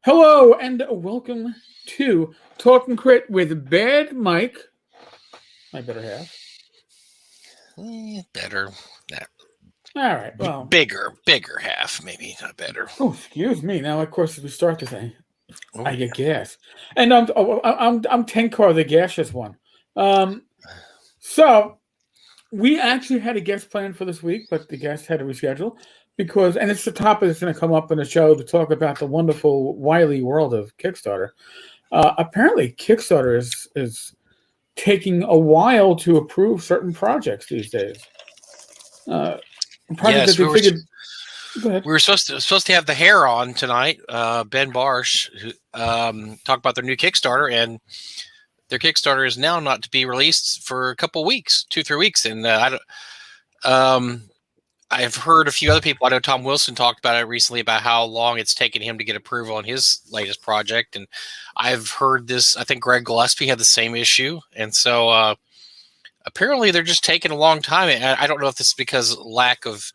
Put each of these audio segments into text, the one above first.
Hello and welcome to Talking Crit with Bad Mike, my better half. Better. All right, well, bigger half, maybe not better. Oh, excuse me. Now, of course, as we start the thing, Oh, I get gas, and I'm Tenkar, the gaseous one. So we actually had a guest planned for this week, but the guest had to reschedule because, and it's the topic that's going to come up in the show to talk about the wonderful, wily world of Kickstarter. Apparently, Kickstarter is taking a while to approve certain projects these days. Yes, That they figured. Go ahead. We were supposed to have the hair on tonight. Ben Barsh, who talked about their new Kickstarter, and their Kickstarter is now not to be released for a couple weeks, 2-3 weeks, and I've heard a few other people. I know Tom Wilson talked about it recently about how long it's taken him to get approval on his latest project, and I've heard this. I think Greg Gillespie had the same issue, and so apparently they're just taking a long time. I don't know if this is because lack of.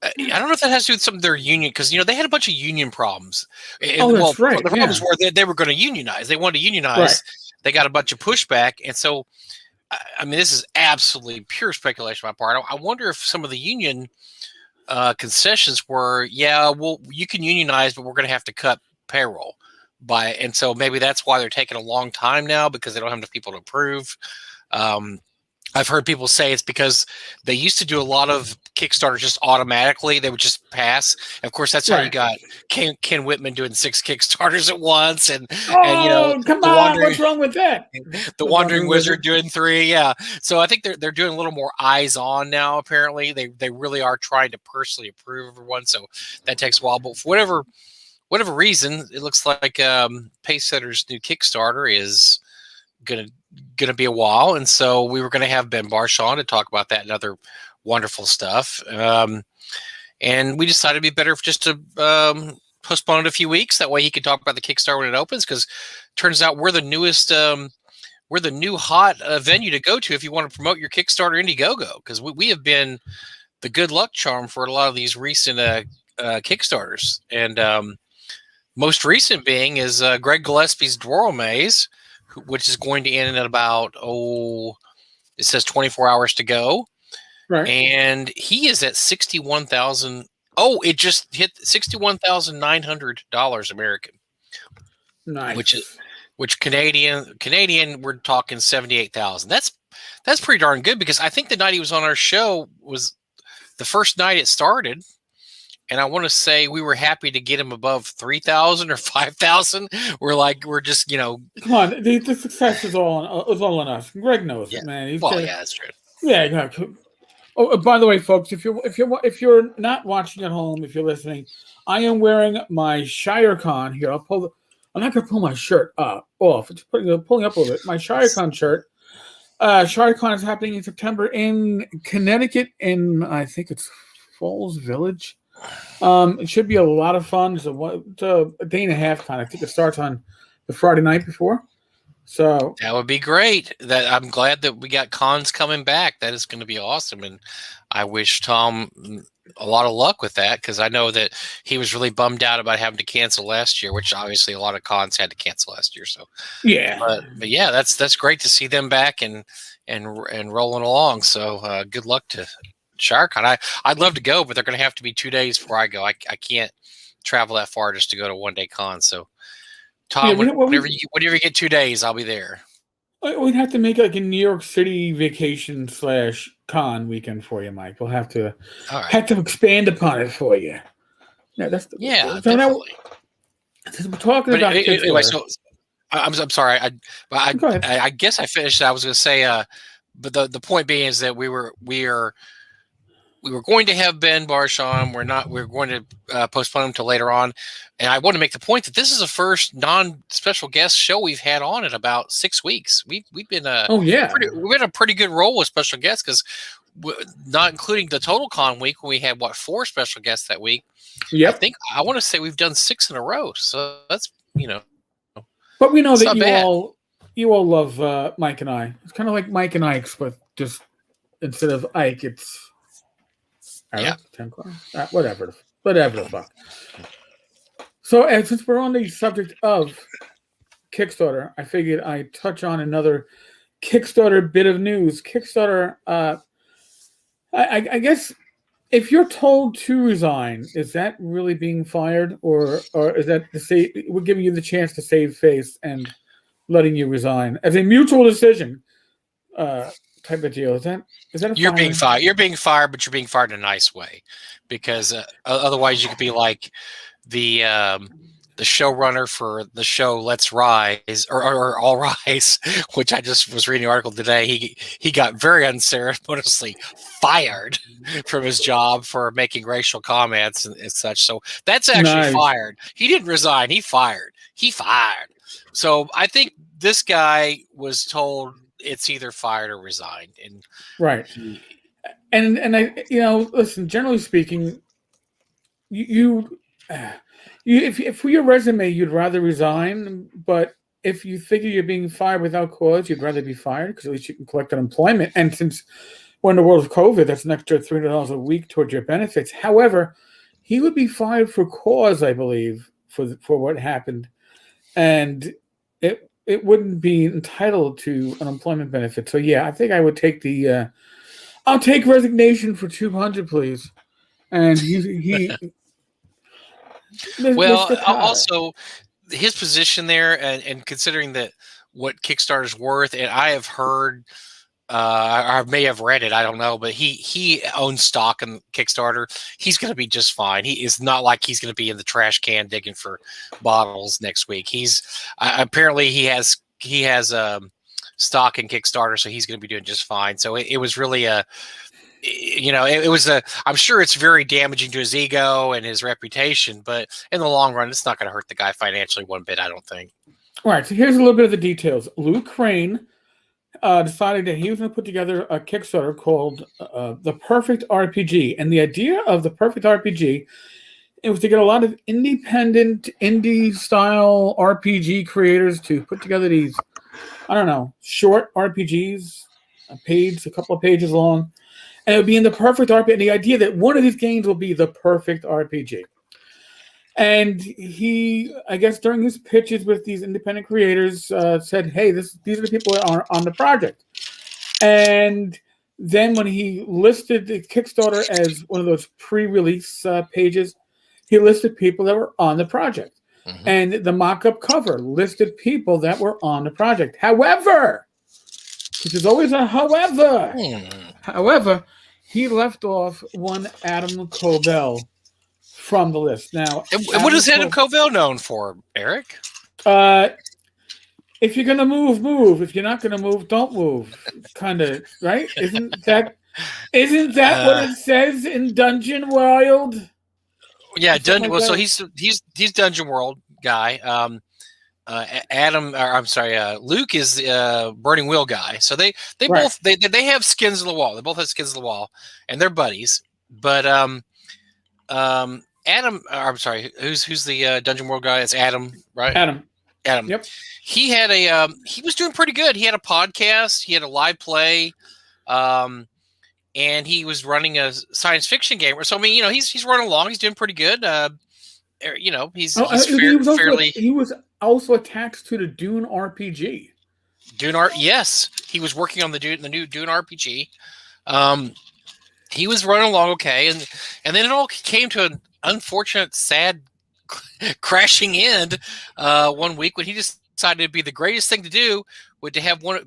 I don't know if that has to do with some of their union, because they had a bunch of union problems. That's right. The problems were they were going to unionize. They wanted to unionize. Right. They got a bunch of pushback, and so I mean, this is absolutely pure speculation on my part. I wonder if some of the union concessions were, well, you can unionize, but we're going to have to cut payroll and so maybe that's why they're taking a long time now, because they don't have enough people to approve. I've heard people say it's because they used to do a lot of Kickstarters just automatically. They would just pass. And of course, that's how you got Ken Whitman doing 6 Kickstarters at once. And come on, what's wrong with that? The Wandering Wizard doing 3. Yeah. So I think they're doing a little more eyes on now. Apparently, they really are trying to personally approve everyone. So that takes a while. But for whatever reason, it looks like Pacesetter's new Kickstarter is gonna be a while, and so we were gonna have Ben Barsh on to talk about that and other wonderful stuff. And we decided it'd be better just to postpone it a few weeks. That way he could talk about the Kickstarter when it opens, because turns out we're the newest, we're the new hot venue to go to if you want to promote your Kickstarter Indiegogo, because we have been the good luck charm for a lot of these recent Kickstarters. And most recent being is Greg Gillespie's Dwarrel Maze, which is going to end in about, it says 24 hours to go. Right. And he is at 61,000. Oh, it just hit $61,900 American. Nice. Which Canadian, we're talking 78,000. That's pretty darn good, because I think the night he was on our show was the first night it started. And I want to say we were happy to get him above 3,000 or 5,000. We're just, Come on, the success is all on us. Greg knows it, man. That's true. Yeah. Oh, by the way, folks, if you're not watching at home, if you're listening, I am wearing my ShireCon here. I'm not gonna pull my shirt off. It's pulling up a little bit. My ShireCon shirt. ShireCon is happening in September in Connecticut, in I think it's Falls Village. It should be a lot of fun. It's a day and a half con. I think it starts on the Friday night before. So that would be great. I'm glad that we got cons coming back. That is going to be awesome, and I wish Tom a lot of luck with that, because I know that he was really bummed out about having to cancel last year, which obviously a lot of cons had to cancel last year. So yeah, but yeah, that's great to see them back and rolling along. So good luck to ShireCon. I'd love to go, but they're going to have to be 2 days before I go. I can't travel that far just to go to one-day con. So, Tom, whenever you get 2 days, I'll be there. We'd have to make like a New York City vacation / con weekend for you, Mike. We'll have to expand upon it for you. Yeah, definitely. We're talking about anyway. So I'm sorry. I guess I finished. I was going to say, but the point being is that we were going to have Ben Barsh on. We're going to postpone him till later on. And I want to make the point that this is the first non-special guest show we've had on in about 6 weeks. We've been we've been a pretty good roll with special guests, because not including the Total Con week when we had 4 special guests that week. Yep. I want to say we've done 6 in a row. So that's But we know that you all love Mike and I. It's kind of like Mike and Ike's, but just instead of Ike, it's whatever the fuck. So, and since we're on the subject of Kickstarter, I figured I'd touch on another Kickstarter bit of news. Kickstarter, I guess if you're told to resign, is that really being fired, or is that we're giving you the chance to save face and letting you resign as a mutual decision type of deal? Is that you're being fired? You're being fired, but you're being fired in a nice way, because otherwise you could be like the showrunner for the show Let's Rise or All Rise, which I just was reading an article today. He got very unceremoniously fired from his job for making racial comments and such. So that's actually fired. He didn't resign. He fired. So I think this guy was told it's either fired or resigned. And right. And I, listen, generally speaking, if for your resume, you'd rather resign, but if you figure you're being fired without cause, you'd rather be fired because at least you can collect unemployment. And since we're in the world of COVID, that's an extra $300 a week towards your benefits. However, he would be fired for cause, I believe, for what happened, and it wouldn't be entitled to unemployment benefits. So yeah, I think I would take I'll take resignation for $200, please. And he well, also his position there, and considering that what Kickstarter's worth, and I have heard, I may have read it, I don't know, but he owns stock in Kickstarter. He's going to be just fine. He is not like he's going to be in the trash can digging for bottles next week. He's apparently he has stock in Kickstarter, so he's going to be doing just fine. So it was really I'm sure it's very damaging to his ego and his reputation, but in the long run, it's not going to hurt the guy financially one bit, I don't think. All right, so here's a little bit of the details. Luke Crane decided that he was going to put together a Kickstarter called The Perfect RPG. And the idea of The Perfect RPG, it was to get a lot of indie-style RPG creators to put together these, short RPGs, a couple of pages long. And it would be in the perfect RPG. And the idea that one of these games will be the perfect RPG. And he, I guess, during his pitches with these independent creators, said, "Hey, these are the people that are on the project." And then when he listed the Kickstarter as one of those pre-release pages, he listed people that were on the project, and the mock-up cover listed people that were on the project. However, which is always a however. However, he left off one Adam Covell from the list. Now, what is Adam Covell known for, Eric? If you're gonna move, move. If you're not gonna move, don't move. Kind of, right? Isn't that what it says in Dungeon World? Yeah, Dungeon. Well, so he's Dungeon World guy. Luke is Burning Wheel guy. So they both they have skins on the wall. They both have skins on the wall, and they're buddies. But Adam, who's the Dungeon World guy? It's Adam, right? Adam. Yep. He had he was doing pretty good. He had a podcast. He had a live play, and he was running a science fiction game. So I mean, he's running along. He's doing pretty good. He was also attached to the Dune RPG. Yes, he was working on the new Dune RPG. He was running along okay, and then it all came to an unfortunate, sad, crashing end one week when he decided it'd be the greatest thing to do would to have one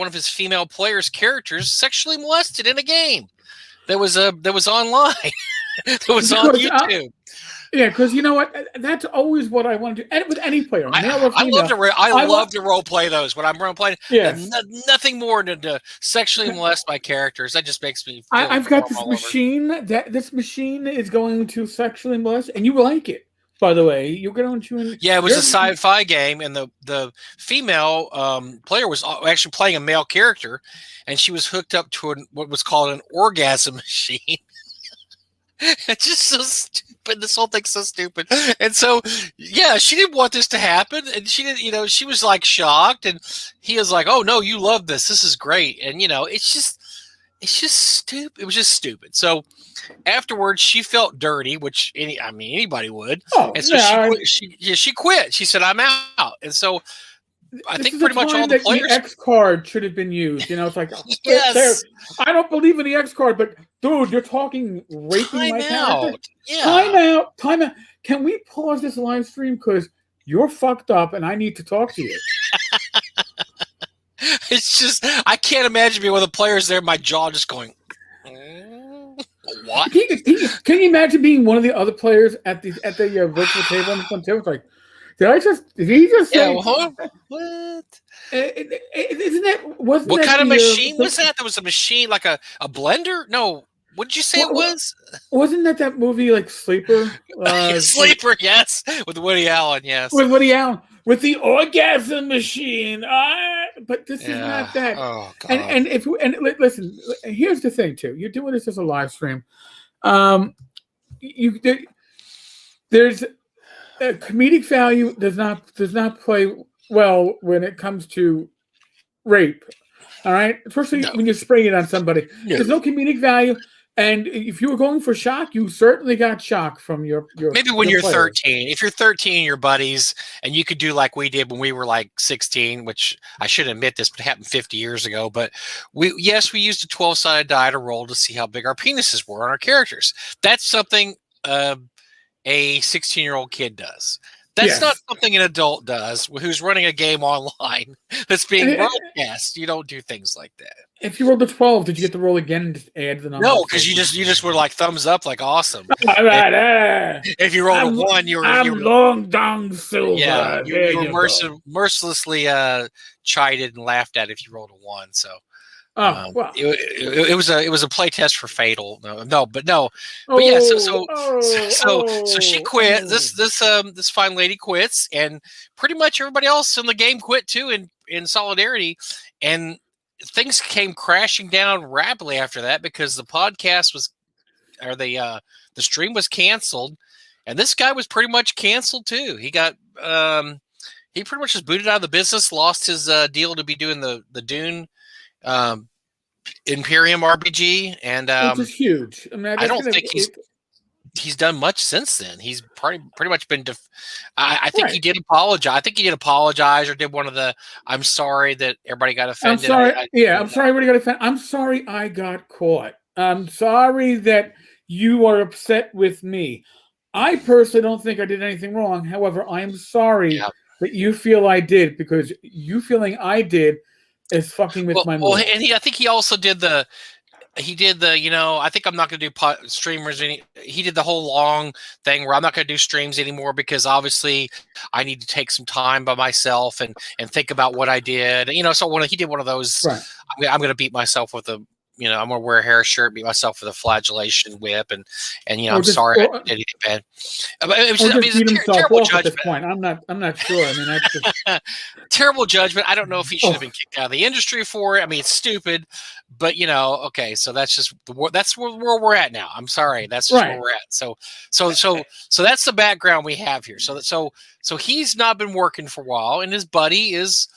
of his female players' characters sexually molested in a game that was online, that was on YouTube. Yeah, because you know what? That's always what I want to do. And with any player, male or female. I love to role play those when I'm role playing. Yes. Nothing more than to sexually molest my characters. That just makes me. I've got this machine this machine is going to sexually molest, and you like it. By the way, you're going to. Yeah, it was a sci-fi game, and the female player was actually playing a male character, and she was hooked up to what was called an orgasm machine. It's just so stupid. This whole thing's so stupid. And so, yeah, she didn't want this to happen. And she didn't, she was like shocked. And he was like, "Oh, no, you love this. This is great." And, it's just, it's just stupid. It was just stupid. So afterwards, she felt dirty, which anybody would. Oh, And so she quit. She said, "I'm out." And so I think pretty much all the players. The X card should have been used. You know, it's like, yes, I don't believe in the X card, but dude, you're talking raping my character. Yeah. Time out. Can we pause this live stream because you're fucked up and I need to talk to you? It's just I can't imagine being one of the players there. My jaw just going. What? Can you imagine being one of the other players at the virtual table on the front table? It's like, did he just say? What? Isn't that? Wasn't what that kind of machine was that? There was a machine like a blender? No. What did you say it was? Wasn't that movie like Sleeper? Sleeper, yes, with Woody Allen, yes, with Woody Allen. With the orgasm machine, but this is not that. Oh, God. And listen, here's the thing too. You're doing this as a live stream. There's comedic value does not play well when it comes to rape. All right, especially when you're spraying it on somebody. Yeah. There's no comedic value. And if you were going for shock, you certainly got shock from your maybe when your you're players. 13. If you're 13, your buddies, and you could do like we did when we were like 16, which I should admit this, but it happened 50 years ago. But we used a 12-sided die to roll to see how big our penises were on our characters. That's something a 16-year-old kid does. That's not something an adult does who's running a game online that's being broadcast. You don't do things like that. If you rolled a 12, did you get to roll again and just add the number? No, because you just were like thumbs up, like awesome. All right, if you rolled a 1, you were long dong silver. Yeah, you were mercilessly chided and laughed at if you rolled a 1. So. Well. It was a play test for Fatal. But yeah. So she quit. This fine lady quits, and pretty much everybody else in the game quit too, in solidarity. And things came crashing down rapidly after that because the podcast the stream was canceled, and this guy was pretty much canceled too. He got he pretty much just booted out of the business, lost his deal to be doing the Dune. Imperium RPG, and which is huge. I mean, I don't think he's done much since then. He's pretty much been. I think he did apologize. I think he did apologize or did one of the. I'm sorry that everybody got offended. I'm sorry. I'm sorry everybody got offended. I'm sorry I got caught. I'm sorry that you are upset with me. I personally don't think I did anything wrong. However, I am sorry that you feel I did, because you feeling I did is fucking with my mood. Well, and I think he also did the. He did the, I think I'm not going to do streamers. He did the whole long thing where I'm not going to do streams anymore because obviously I need to take some time by myself and think about what I did. So when he did one of those, right. I'm going to beat myself with I'm going to wear a hair shirt, beat myself with a flagellation whip, and I'm sorry I did anything bad. It was just, a terrible judgment. At this point. I'm not sure. I mean, that's just... terrible judgment. I don't know if he should have been kicked out of the industry for it. I mean, it's stupid, but okay. So that's just that's where we're at now. I'm sorry. That's just where we're at. So that's the background we have here. So he's not been working for a while, and his buddy is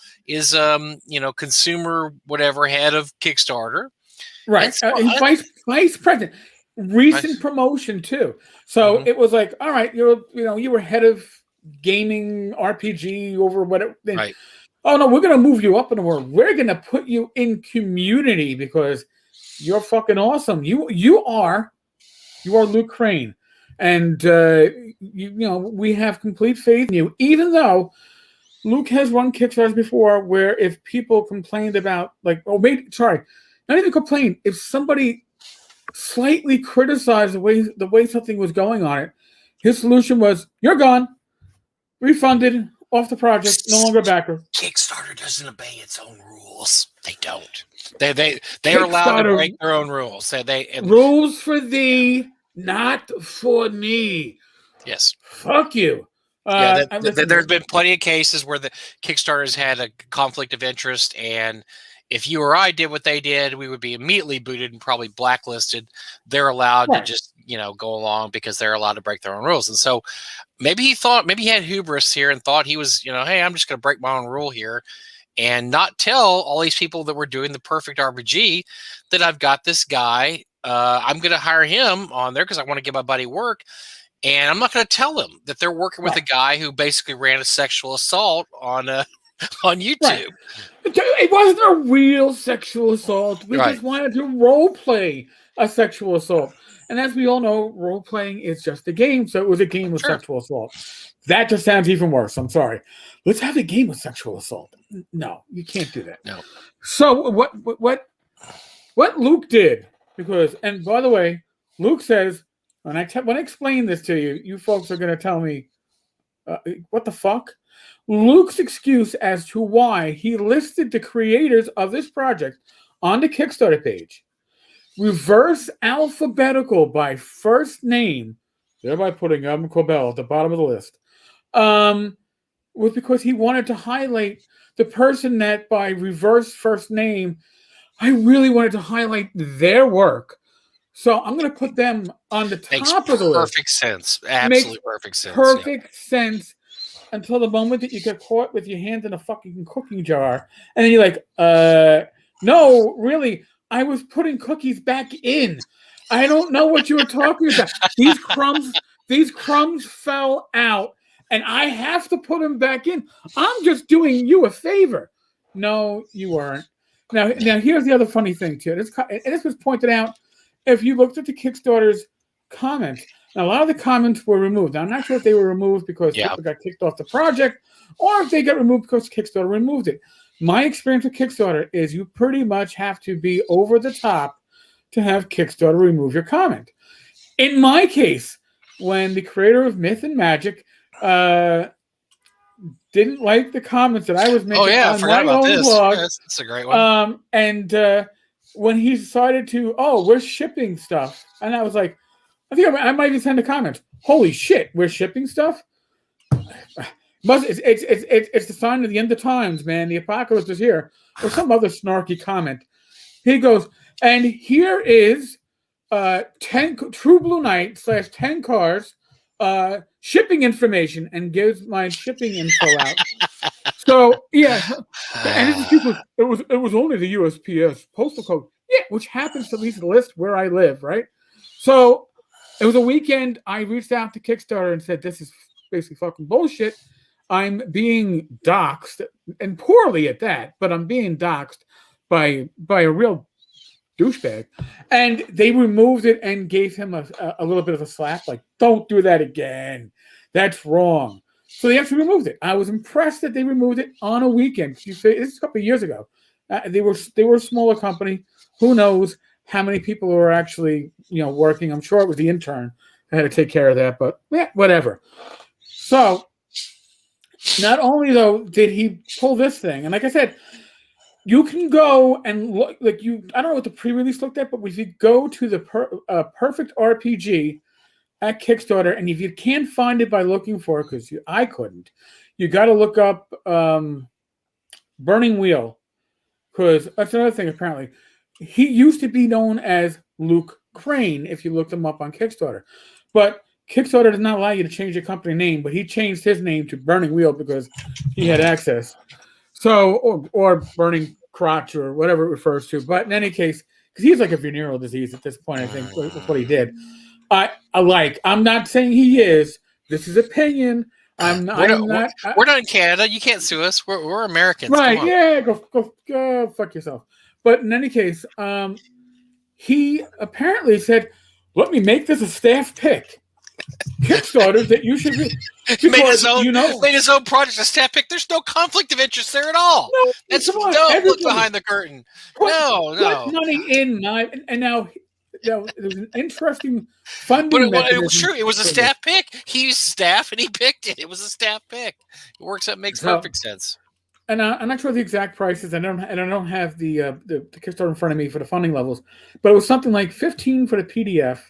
consumer whatever head of Kickstarter. Right. Vice president. Recent promotion too. So it was like, all right, you were head of gaming RPG over whatever. Right. Oh no, we're gonna move you up in the world. We're gonna put you in community because you're fucking awesome. You are Luke Crane. And we have complete faith in you, even though Luke has run Kickstarters before where if people complained about not even complain. If somebody slightly criticized the way something was going on it, his solution was, "You're gone, refunded, off the project, no longer backer." Kickstarter doesn't obey its own rules. They don't. They are allowed to break their own rules. Rules for thee, not for me. Yes. Fuck you. There's been plenty of cases where the Kickstarters had a conflict of interest, and if you or I did what they did, we would be immediately booted and probably blacklisted. They're allowed to just, go along because they're allowed to break their own rules. And so maybe he had hubris here and thought he was, hey, I'm just going to break my own rule here. and not tell all these people that were doing the perfect RPG that I've got this guy. I'm going to hire him on there because I want to give my buddy work. And I'm not going to tell them that they're working with a guy who basically ran a sexual assault on on YouTube. Right. It wasn't a real sexual assault. We just wanted to role play a sexual assault. And as we all know, role playing is just a game. So it was a game of sexual assault. That just sounds even worse. I'm sorry. Let's have a game of sexual assault. No, you can't do that. No. So what Luke did, because, and by the way, Luke says, when I explain this to you, you folks are going to tell me, what the fuck? Luke's excuse as to why he listed the creators of this project on the Kickstarter page, reverse alphabetical by first name, thereby putting Evan Corbell at the bottom of the list, was because he wanted to highlight the person that by reverse first name, I really wanted to highlight their work. So I'm going to put them on the top of the list. Perfect sense. Absolutely perfect sense. Perfect sense until the moment that you get caught with your hand in a fucking cookie jar. And then you're like, no, really, I was putting cookies back in. I don't know what you were talking about. These crumbs fell out, and I have to put them back in. I'm just doing you a favor. No, you weren't. Now here's the other funny thing, too. This was pointed out. If you looked at the Kickstarter's comments, now a lot of the comments were removed. Now, I'm not sure if they were removed because people got kicked off the project or if they got removed because Kickstarter removed it. My experience with Kickstarter is you pretty much have to be over the top to have Kickstarter remove your comment. In my case, when the creator of Myth and Magic didn't like the comments that I was making on my own blog. That's a great one. When he decided to, we're shipping stuff. And I was like, I think I might even send a comment. Holy shit, we're shipping stuff? It's the sign of the end of times, man. The apocalypse is here. Or some other snarky comment. He goes, and here is 10 True Blue Knight / 10 cars shipping information, and gives my shipping info out. So and it was only the USPS postal code, which happens to at least list where I live, right? So it was a weekend. I reached out to Kickstarter and said, "This is basically fucking bullshit. I'm being doxxed, and poorly at that, but I'm being doxxed by a real douchebag." And they removed it and gave him a little bit of a slap, like, "Don't do that again. That's wrong." So they actually removed it. I was impressed that they removed it on a weekend. This is a couple of years ago. They were a smaller company. Who knows how many people were actually working? I'm sure it was the intern that had to take care of that. But whatever. So not only though did he pull this thing, and like I said, you can go and look. I don't know what the pre-release looked at, but if you go to the Perfect RPG at Kickstarter, and if you can't find it by looking for it, because I couldn't, you got to look up Burning Wheel, because that's another thing. Apparently, he used to be known as Luke Crane if you looked him up on Kickstarter, but Kickstarter does not allow you to change your company name. But he changed his name to Burning Wheel because he had access. So, or Burning Crotch or whatever it refers to. But in any case, because he's like a venereal disease at this point, I think that's what he did. I'm not saying he is. This is opinion. We're not in Canada. You can't sue us. We're Americans. Right? Yeah. Go fuck yourself. But in any case, he apparently said, "Let me make this a staff pick." Kickstarter that you should be. Made his own project a staff pick. There's no conflict of interest there at all. No, that's don't look behind the curtain. Put money in, and now. There was an interesting funding mechanism. It was true. It was a staff pick. He used staff, and he picked it. It was a staff pick. It works out. Makes perfect sense. And I'm not sure the exact prices. I don't have the Kickstarter in front of me for the funding levels, but it was something like 15 for the PDF,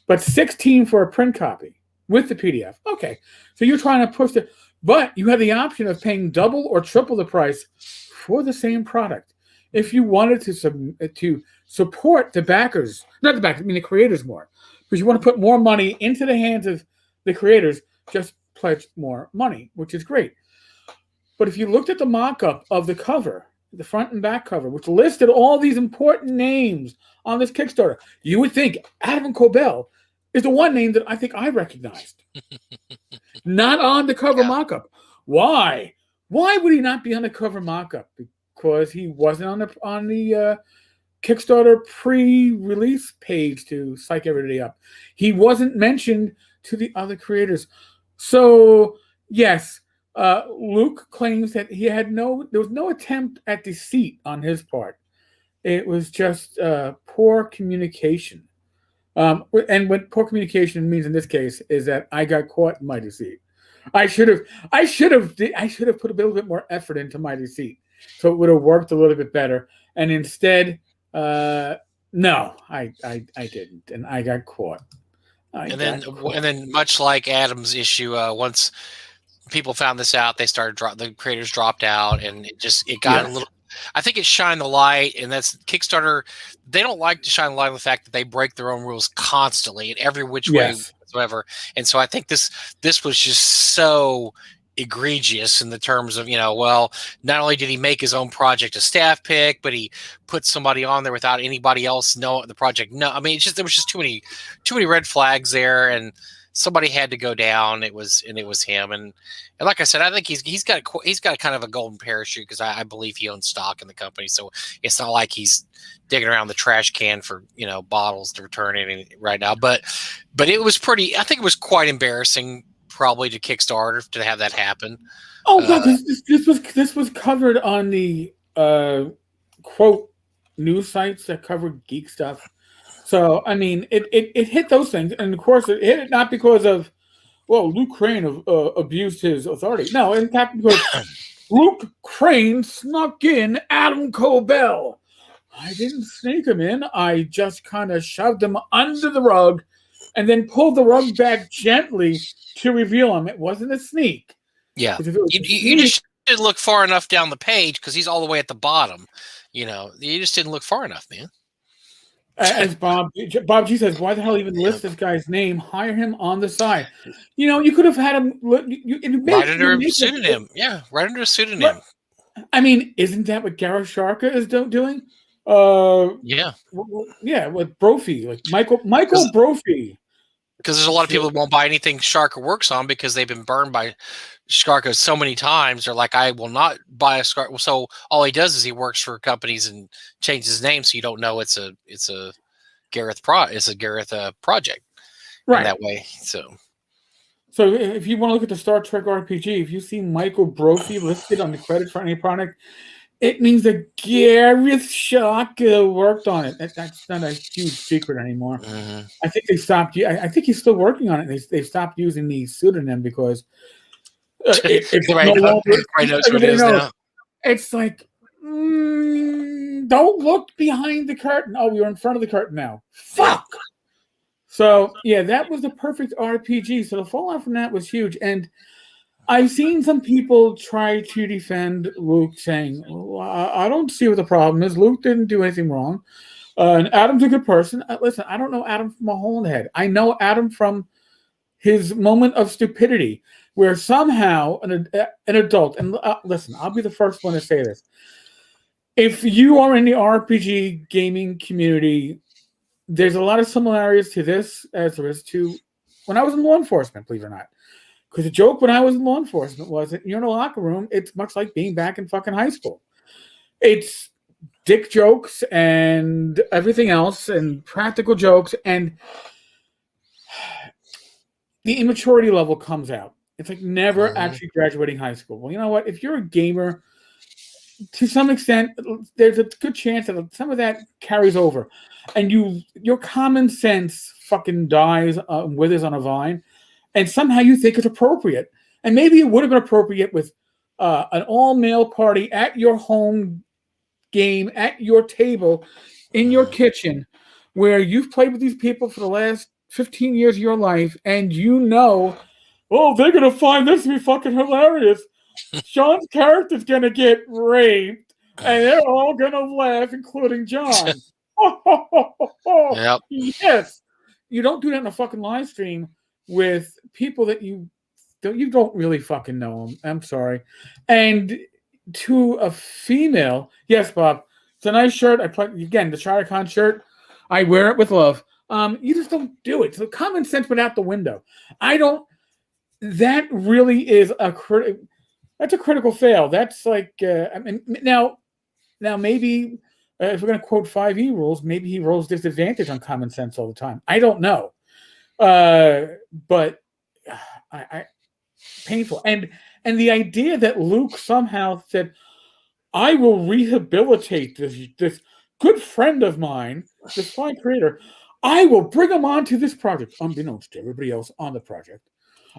but 16 for a print copy with the PDF. Okay, so you're trying to push it, but you have the option of paying double or triple the price for the same product if you wanted to support the backers, not the backers, the creators more, because you want to put more money into the hands of the creators. Just pledge more money, which is great. But if you looked at the mock-up of the cover, the front and back cover, which listed all these important names on this Kickstarter, you would think Adam Cobell is the one name that I think I recognized. Not on the cover mock-up. Why? Why would he not be on the cover mock-up? Because he wasn't on the Kickstarter pre-release page to psych everybody up. He wasn't mentioned to the other creators. So, yes, Luke claims that there was no attempt at deceit on his part. It was just poor communication. And what poor communication means in this case is that I got caught in my deceit. I should have put a little bit more effort into my deceit, so it would have worked a little bit better. And instead, no, I didn't, and I got caught. And then, much like Adam's issue, once people found this out, they started the creators dropped out, and it got a little. I think it shined the light, and that's Kickstarter. They don't like to shine the light on the fact that they break their own rules constantly in every which way whatsoever. And so I think this was just so egregious in the terms of, well, not only did he make his own project a staff pick, but he put somebody on there without anybody else know the project. No, I mean, there was just too many red flags there, and somebody had to go down. It was him. And like I said, I think he's got kind of a golden parachute because I believe he owns stock in the company. So it's not like he's digging around the trash can for, bottles to return right now. But it was I think it was quite embarrassing probably to Kickstarter to have that happen. Oh God, this was covered on the quote news sites that covered geek stuff. So I mean, it hit those things, and of course, it hit it not because of Luke Crane abused his authority. No, in fact, because Luke Crane snuck in Adam Cobell. I didn't sneak him in. I just kind of shoved him under the rug, and then pulled the rug back gently to reveal him. It wasn't a sneak. Yeah, you just didn't look far enough down the page because he's all the way at the bottom. You just didn't look far enough, man. As Bob G says, why the hell even list this guy's name? Hire him on the side. You could have had him right under a pseudonym. Yeah, right under a pseudonym. I mean, isn't that what Gareth Sharka is doing? Yeah, with Brophy, like Michael Brophy. Because there's a lot of people who won't buy anything Sharka works on because they've been burned by Sharka so many times. They're like, I will not buy a Sharka. So all he does is he works for companies and changes his name, so you don't know it's a Gareth project, right? In that way. So if you want to look at the Star Trek RPG, if you see Michael Brophy listed on the credits for any product, it means that Gareth Sharka worked on it. That's not a huge secret anymore. Mm-hmm. I think they stopped. I think he's still working on it. They stopped using the pseudonym because it's It's like, don't look behind the curtain. Oh, we're in front of the curtain now. Fuck. So yeah, that was the perfect RPG. So the fallout from that was huge, and I've seen some people try to defend Luke, saying, I don't see what the problem is. Luke didn't do anything wrong. And Adam's a good person. Listen, I don't know Adam from a hole in the head. I know Adam from his moment of stupidity, where somehow an adult, and listen, I'll be the first one to say this. If you are in the RPG gaming community, there's a lot of similarities to this as there is to when I was in law enforcement, believe it or not. Because the joke when I was in law enforcement was that you're in a locker room, it's much like being back in fucking high school. It's dick jokes and everything else and practical jokes, and the immaturity level comes out. It's like never actually graduating high school. Well, you know what? If you're a gamer, to some extent, there's a good chance that some of that carries over. And your common sense fucking dies withers on a vine. And somehow you think it's appropriate. And maybe it would have been appropriate with an all-male party at your home game, at your table, in your kitchen, where you've played with these people for the last 15 years of your life, and they're going to find this to be fucking hilarious. Sean's character's going to get raped, and they're all going to laugh, including John. Yep. Yes. You don't do that in a fucking live stream with people that you You don't really fucking know him. I'm sorry. And to a female, yes, Bob, it's a nice shirt. I play again the ShireCon shirt. I wear it with love. You just don't do it. So common sense went out the window. I don't. That really is that's a critical fail. That's like I mean now maybe if we're going to quote 5e rules, maybe he rolls disadvantage on common sense all the time. I don't know, but I painful and the idea that Luke somehow said, "I will rehabilitate this good friend of mine, this fine creator. I will bring him onto this project, unbeknownst to everybody else on the project.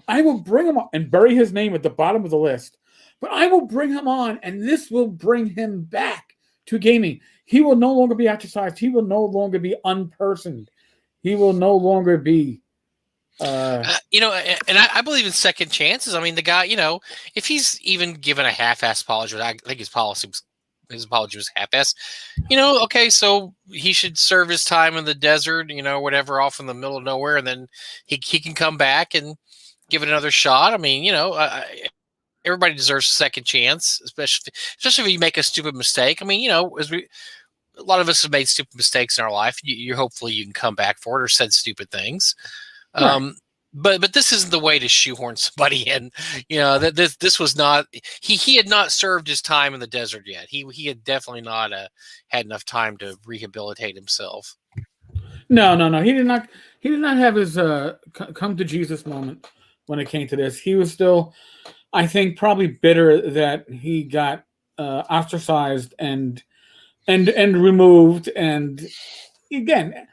I will bring him on and bury his name at the bottom of the list. But I will bring him on, and this will bring him back to gaming. He will no longer be ostracized. He will no longer be unpersoned. He will no longer be." And I believe in second chances. I mean, the guy, if he's even given a half-ass apology, I think his apology was half-ass. Okay, so he should serve his time in the desert, whatever, off in the middle of nowhere, and then he can come back and give it another shot. I mean, everybody deserves a second chance, especially if you make a stupid mistake. I mean, a lot of us have made stupid mistakes in our life. You hopefully you can come back for it or said stupid things. Right. But this isn't the way to shoehorn somebody in. That this was not. He had not served his time in the desert yet. He had definitely not had enough time to rehabilitate himself. No. He did not. He did not have his come to Jesus moment when it came to this. He was still, I think, probably bitter that he got ostracized and removed. And again,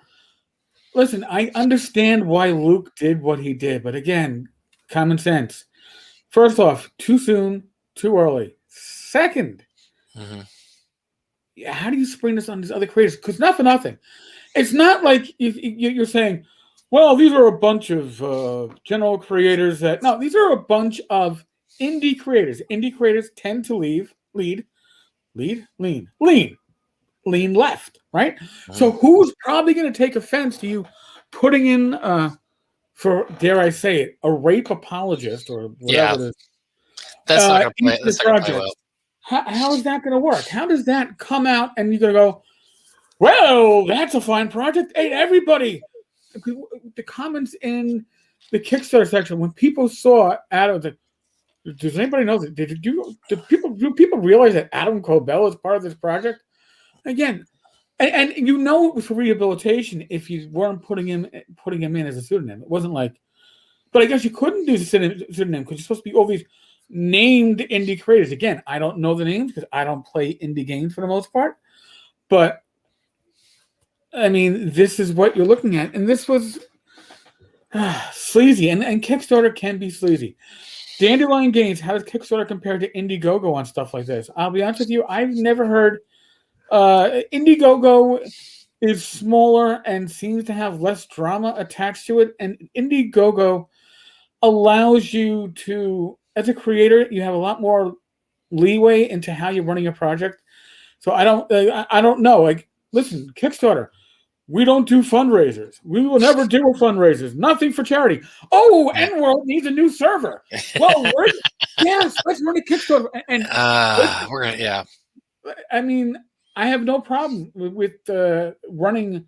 listen, I understand why Luke did what he did, but again, common sense. First off, too soon, too early. Second, how do you spring this on these other creators? Because not for nothing, it's not like you're saying, well, these are a bunch of general creators no, these are a bunch of indie creators. Indie creators tend to lean left, right? So who's probably going to take offense to you putting in, for dare I say it, a rape apologist or whatever it is? That's not going to play well. How is that going to work? How does that come out and you're going to go, well, that's a fine project. Hey, everybody. The comments in the Kickstarter section, when people saw Adam, does anybody know that? Do people realize that Adam Cobell is part of this project? Again, and it was for rehabilitation if you weren't putting him in as a pseudonym. It wasn't like, but I guess you couldn't do the pseudonym because you're supposed to be all these named indie creators. Again, I don't know the names because I don't play indie games for the most part, but I mean, this is what you're looking at, and this was sleazy, and Kickstarter can be sleazy. Dandelion Games, how does Kickstarter compare to Indiegogo on stuff like this? I'll be honest with you, I've never heard. Indiegogo is smaller and seems to have less drama attached to it, and Indiegogo allows you to, as a creator, you have a lot more leeway into how you're running a project. So I don't know. Like, listen, Kickstarter. We don't do fundraisers. We will never do fundraisers. Nothing for charity. Oh, N-World needs a new server. Well, yes, let's run a Kickstarter. And we're gonna, yeah. I mean, I have no problem with running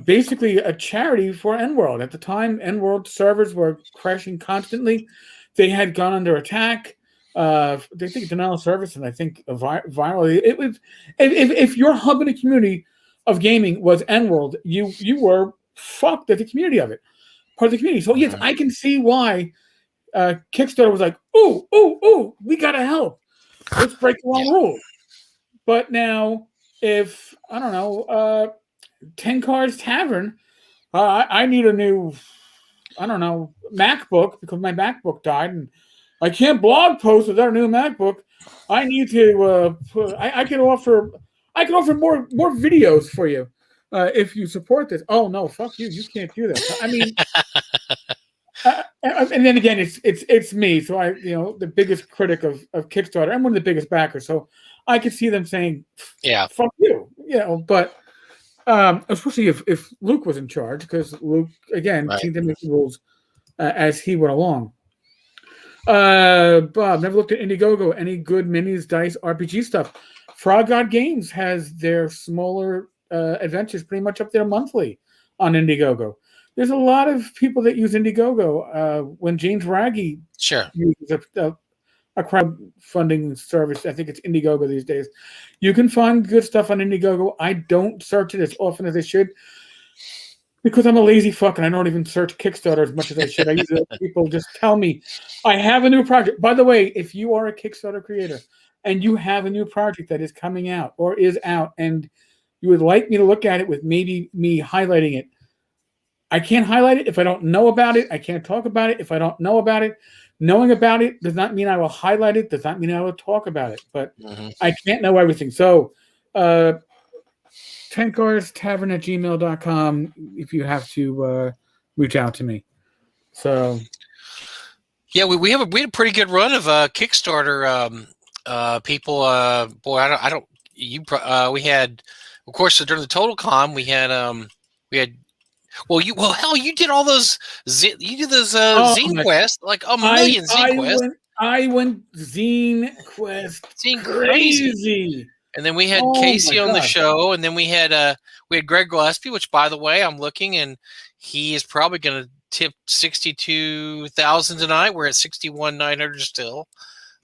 basically a charity for N-World. At the time, N-World servers were crashing constantly. They had gone under attack. They think denial of service, and I think virally. It was if your hub in a community of gaming was N-World, you were fucked at the community of it, part of the community. So yes, I can see why Kickstarter was like, ooh, we gotta help. Let's break the wrong rules. But now, if I don't know, Tenkar's Tavern, I need a new, I don't know, MacBook because my MacBook died and I can't blog post without a new MacBook. I need to. I can offer more videos for you if you support this. Oh no, fuck you! You can't do that. I mean, and then again, it's me. So I, the biggest critic of Kickstarter. I'm one of the biggest backers. So I could see them saying, "Yeah, fuck you," But especially if Luke was in charge, because Luke again seemed to make the rules as he went along. Bob, never looked at Indiegogo. Any good minis, dice, RPG stuff? Frog God Games has their smaller adventures pretty much up there monthly on Indiegogo. There's a lot of people that use Indiegogo. When James Raggy uses a crowdfunding service, I think it's Indiegogo these days, you can find good stuff on Indiegogo. I don't search it as often as I should because I'm a lazy fuck and I don't even search Kickstarter as much as I should. I usually people just tell me, I have a new project. By the way, if you are a Kickstarter creator and you have a new project that is coming out or is out and you would like me to look at it with maybe me highlighting it, I can't highlight it if I don't know about it. I can't talk about it if I don't know about it. Knowing about it does not mean I will highlight it, does not mean I will talk about it, but I can't know everything. So, Tenkar's Tavern at gmail.com if you have to reach out to me. So, yeah, we had a pretty good run of Kickstarter people. Boy, I don't. We had, of course, during the Total Con, we had. Hell, you did all those. You did those Zine quests, like a million Zine quests. I went Zine quest crazy. And then we had Casey on the show, and then we had Greg Gillespie, which, by the way, I'm looking, and he is probably going to tip 62,000 tonight. We're at 61,900 still.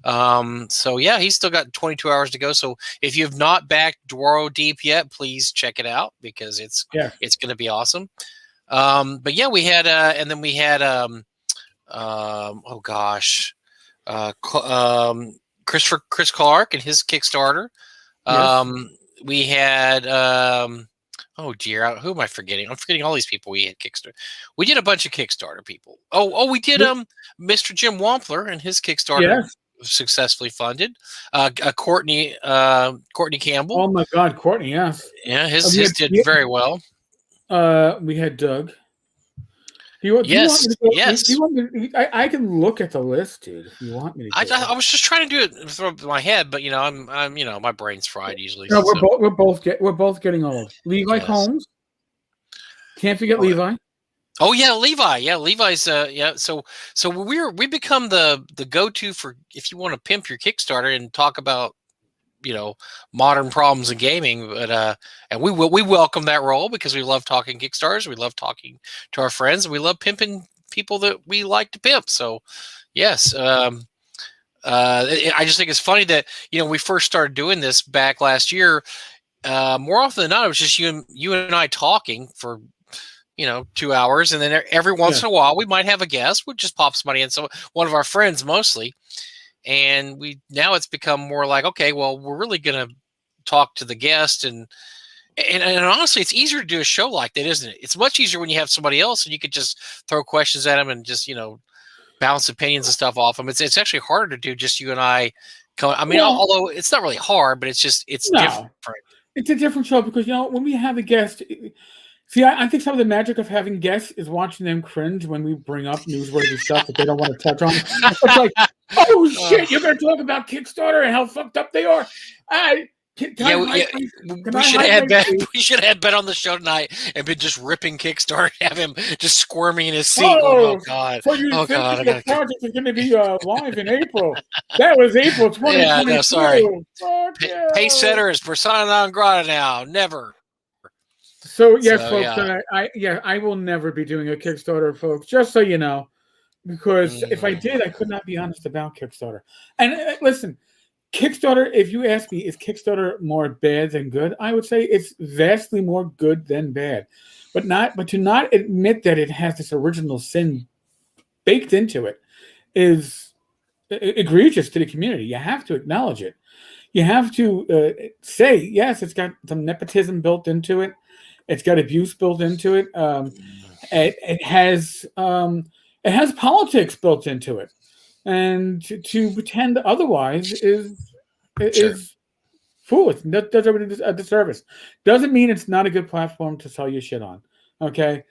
So yeah, he's still got 22 hours to go. So if you have not backed Dwaro Deep yet, please check it out because it's going to be awesome. But yeah, we had and then we had Chris Clark and his Kickstarter. We had oh dear, who am I forgetting? I'm forgetting all these people we had Kickstarter. We did a bunch of Kickstarter people. We did Mr. Jim Wampler and his Kickstarter successfully funded. Courtney Campbell. Oh my God, Courtney, yes. Yeah, his did very well. We had Doug. Yes. I can look at the list, dude. If you want me to, I was just trying to do it through my head, but I'm my brain's fried usually. No, we're both getting old. Levi Combs. Can't forget Levi. Oh yeah, Levi. Yeah, Levi's. So we become the go-to for if you want to pimp your Kickstarter and talk about modern problems in gaming, but and we welcome that role because we love talking Kickstarters, we love talking to our friends, and we love pimping people that we like to pimp. So yes, I just think it's funny that we first started doing this back last year. More often than not, it was just you and I talking for 2 hours, and then every once in a while we might have a guest, which just pops money in. So one of our friends mostly. And now it's become more like, okay, well, we're really going to talk to the guest. And honestly, it's easier to do a show like that, isn't it? It's much easier when you have somebody else and you could just throw questions at them and just, bounce opinions and stuff off them. It's actually harder to do just you and I. Although it's not really hard, but it's different. It's a different show because, when we have a guest, see, I think some of the magic of having guests is watching them cringe when we bring up newsworthy stuff that they don't want to touch on. It's like, oh shit, you're going to talk about Kickstarter and how fucked up they are. We should have had Ben on the show tonight and been just ripping Kickstarter, have him just squirming in his seat. Oh God! So the project is going to be live in April. That was April 2022. Yeah, no, sorry. Pace setter is persona non grata now. Never. So yes, folks. I will never be doing a Kickstarter, folks. Just so you know, because if I did, I could not be honest about Kickstarter. And listen, Kickstarter. If you ask me, is Kickstarter more bad than good? I would say it's vastly more good than bad, but to not admit that it has this original sin baked into it is egregious to the community. You have to acknowledge it. You have to say yes. It's got some nepotism built into it. It's got abuse built into it. It has politics built into it, and to pretend otherwise is foolish. That does everybody a disservice. Doesn't mean it's not a good platform to sell your shit on. Okay,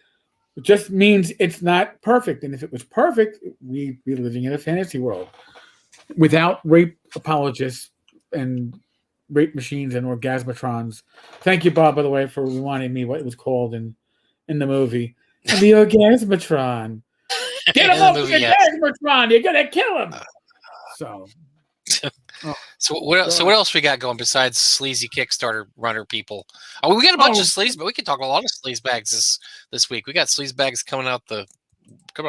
it just means it's not perfect. And if it was perfect, we'd be living in a fantasy world without rape apologists and rape machines and orgasmatrons. Thank you, Bob, by the way, for reminding me what it was called in the movie. The orgasmatron. Get him in the up movie, with your yes. Desmotron. You're gonna kill him. So. So what else we got going besides sleazy Kickstarter runner people? Oh, we got a bunch of sleaze, but we can talk a lot of sleaze bags this week. We got sleaze bags coming out of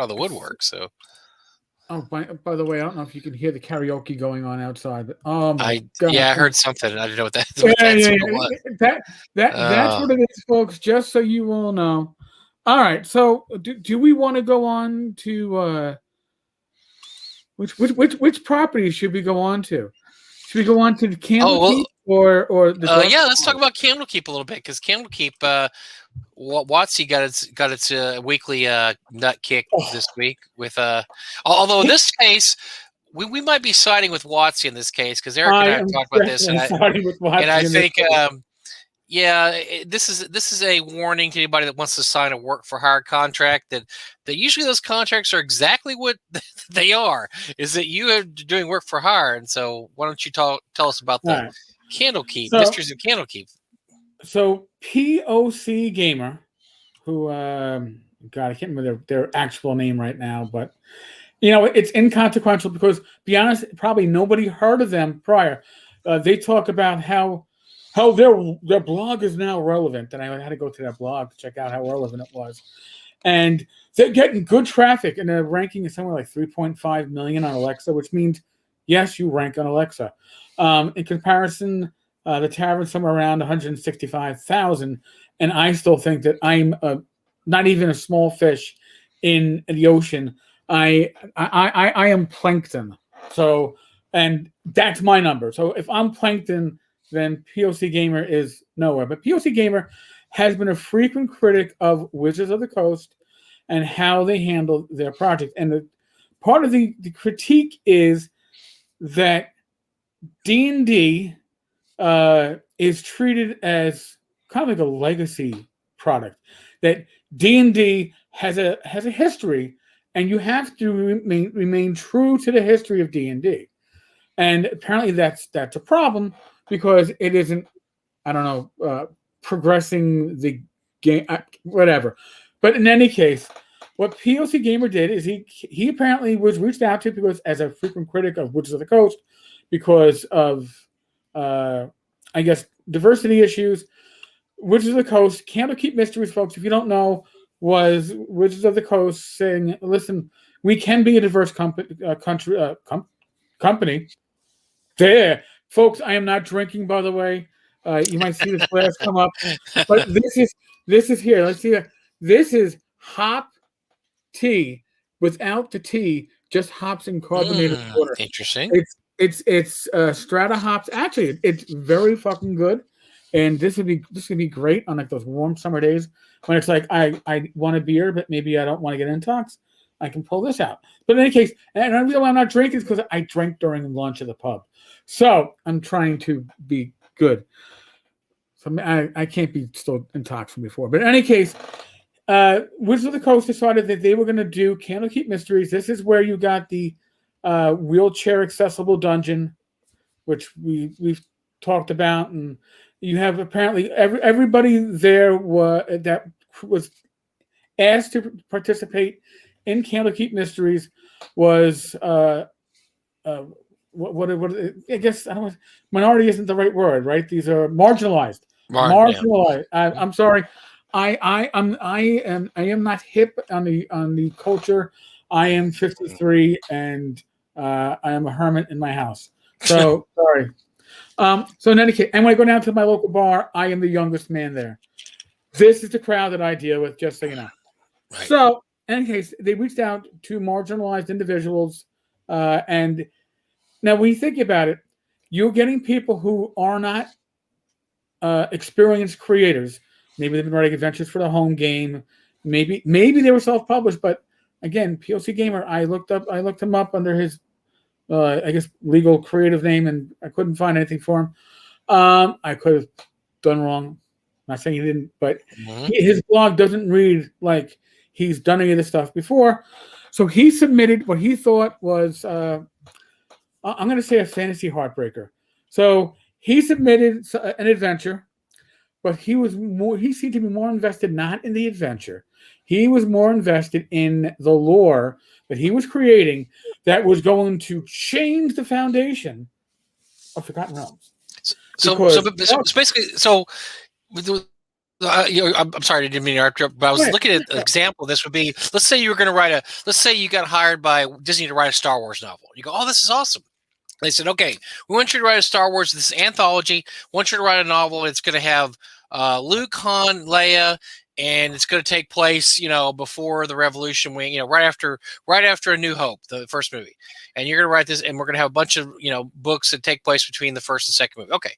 the woodwork. So. Oh, by the way, I don't know if you can hear the karaoke going on outside, but oh my god! I heard something. I didn't know what that was. That's what it is, folks. Just so you all know. All right, so do we want to go on to which property should we go on to? Should we go on to the Candlekeep or the? Yeah, let's talk about Candlekeep a little bit because Candlekeep, WotC got its weekly nut kick this week with although in this case we might be siding with WotC in this case because Eric and I have talked about this, and I think this is a warning to anybody that wants to sign a work for hire contract that usually those contracts are exactly what they are, is that you are doing work for hire. And so why don't you tell us about the Candlekeep, Mysteries of Candlekeep. So POC Gamer, who God, I can't remember their actual name right now, but it's inconsequential because, to be honest, probably nobody heard of them prior. They talk about how their blog is now relevant, and I had to go to that blog to check out how relevant it was. And they're getting good traffic, and their ranking is somewhere like 3.5 million on Alexa, which means yes, you rank on Alexa. In comparison, the Tavern somewhere around 165,000, and I still think that I'm not even a small fish in the ocean. I am plankton. So, and that's my number. So if I'm plankton, then POC Gamer is nowhere. But POC Gamer has been a frequent critic of Wizards of the Coast and how they handle their project. And part of the critique is that D&D is treated as kind of like a legacy product. That D&D has a history, and you have to remain true to the history of D&D. And apparently that's a problem because it isn't, I don't know, progressing the game, whatever. But in any case, what POC Gamer did is he apparently was reached out to because as a frequent critic of Wizards of the Coast because of, I guess, diversity issues. Wizards of the Coast, Candlekeep Mysteries, folks, if you don't know, was Wizards of the Coast saying, listen, we can be a diverse company. There, folks, I am not drinking, by the way. You might see this glass come up, but this is here. Let's see. This is hop tea without the tea, just hops and carbonated water. Interesting. It's strata hops. Actually, it's very fucking good, and this would be great on like those warm summer days when it's like I want a beer, but maybe I don't want to get intox. I can pull this out. But in any case, and the reason why I'm not drinking is because I drank during lunch at the pub. So I'm trying to be good. So I can't be still intox from before. But in any case, Wizards of the Coast decided that they were going to do Candlekeep Mysteries. This is where you got the wheelchair accessible dungeon, which we've talked about. And you have apparently everybody there that was asked to participate in Candlekeep Mysteries was what I guess I don't, minority isn't the right word, right? These are marginalized. Marginalized. Yeah. I'm sorry. I am not hip on the culture. I am 53 and I am a hermit in my house. So sorry. So in any case, and when I go down to my local bar, I am the youngest man there. This is the crowd that I deal with, just so you know. Right. So in any case, they reached out to marginalized individuals, and now when you think about it, you're getting people who are not experienced creators. Maybe they've been writing adventures for the home game. Maybe they were self-published, but again, POC Gamer, I looked him up under his I guess legal creative name, and I couldn't find anything for him. I could have done wrong. I'm not saying he didn't, but his blog doesn't read like he's done any of this stuff before. So he submitted what he thought was I'm going to say a fantasy heartbreaker. So he submitted an adventure, but he seemed to be more invested not in the adventure. He was more invested in the lore that he was creating that was going to change the foundation of Forgotten Realms. Basically, I'm sorry, I didn't mean to interrupt, but I was looking at an example. This would be, let's say you got hired by Disney to write a Star Wars novel. You go, oh, this is awesome. They said, okay, we want you to write a Star Wars, this anthology. We want you to write a novel. It's going to have Luke, Han, Leia, and it's going to take place, before the Revolution Wing, right after A New Hope, the first movie. And you're going to write this, and we're going to have a bunch of, books that take place between the first and second movie. Okay.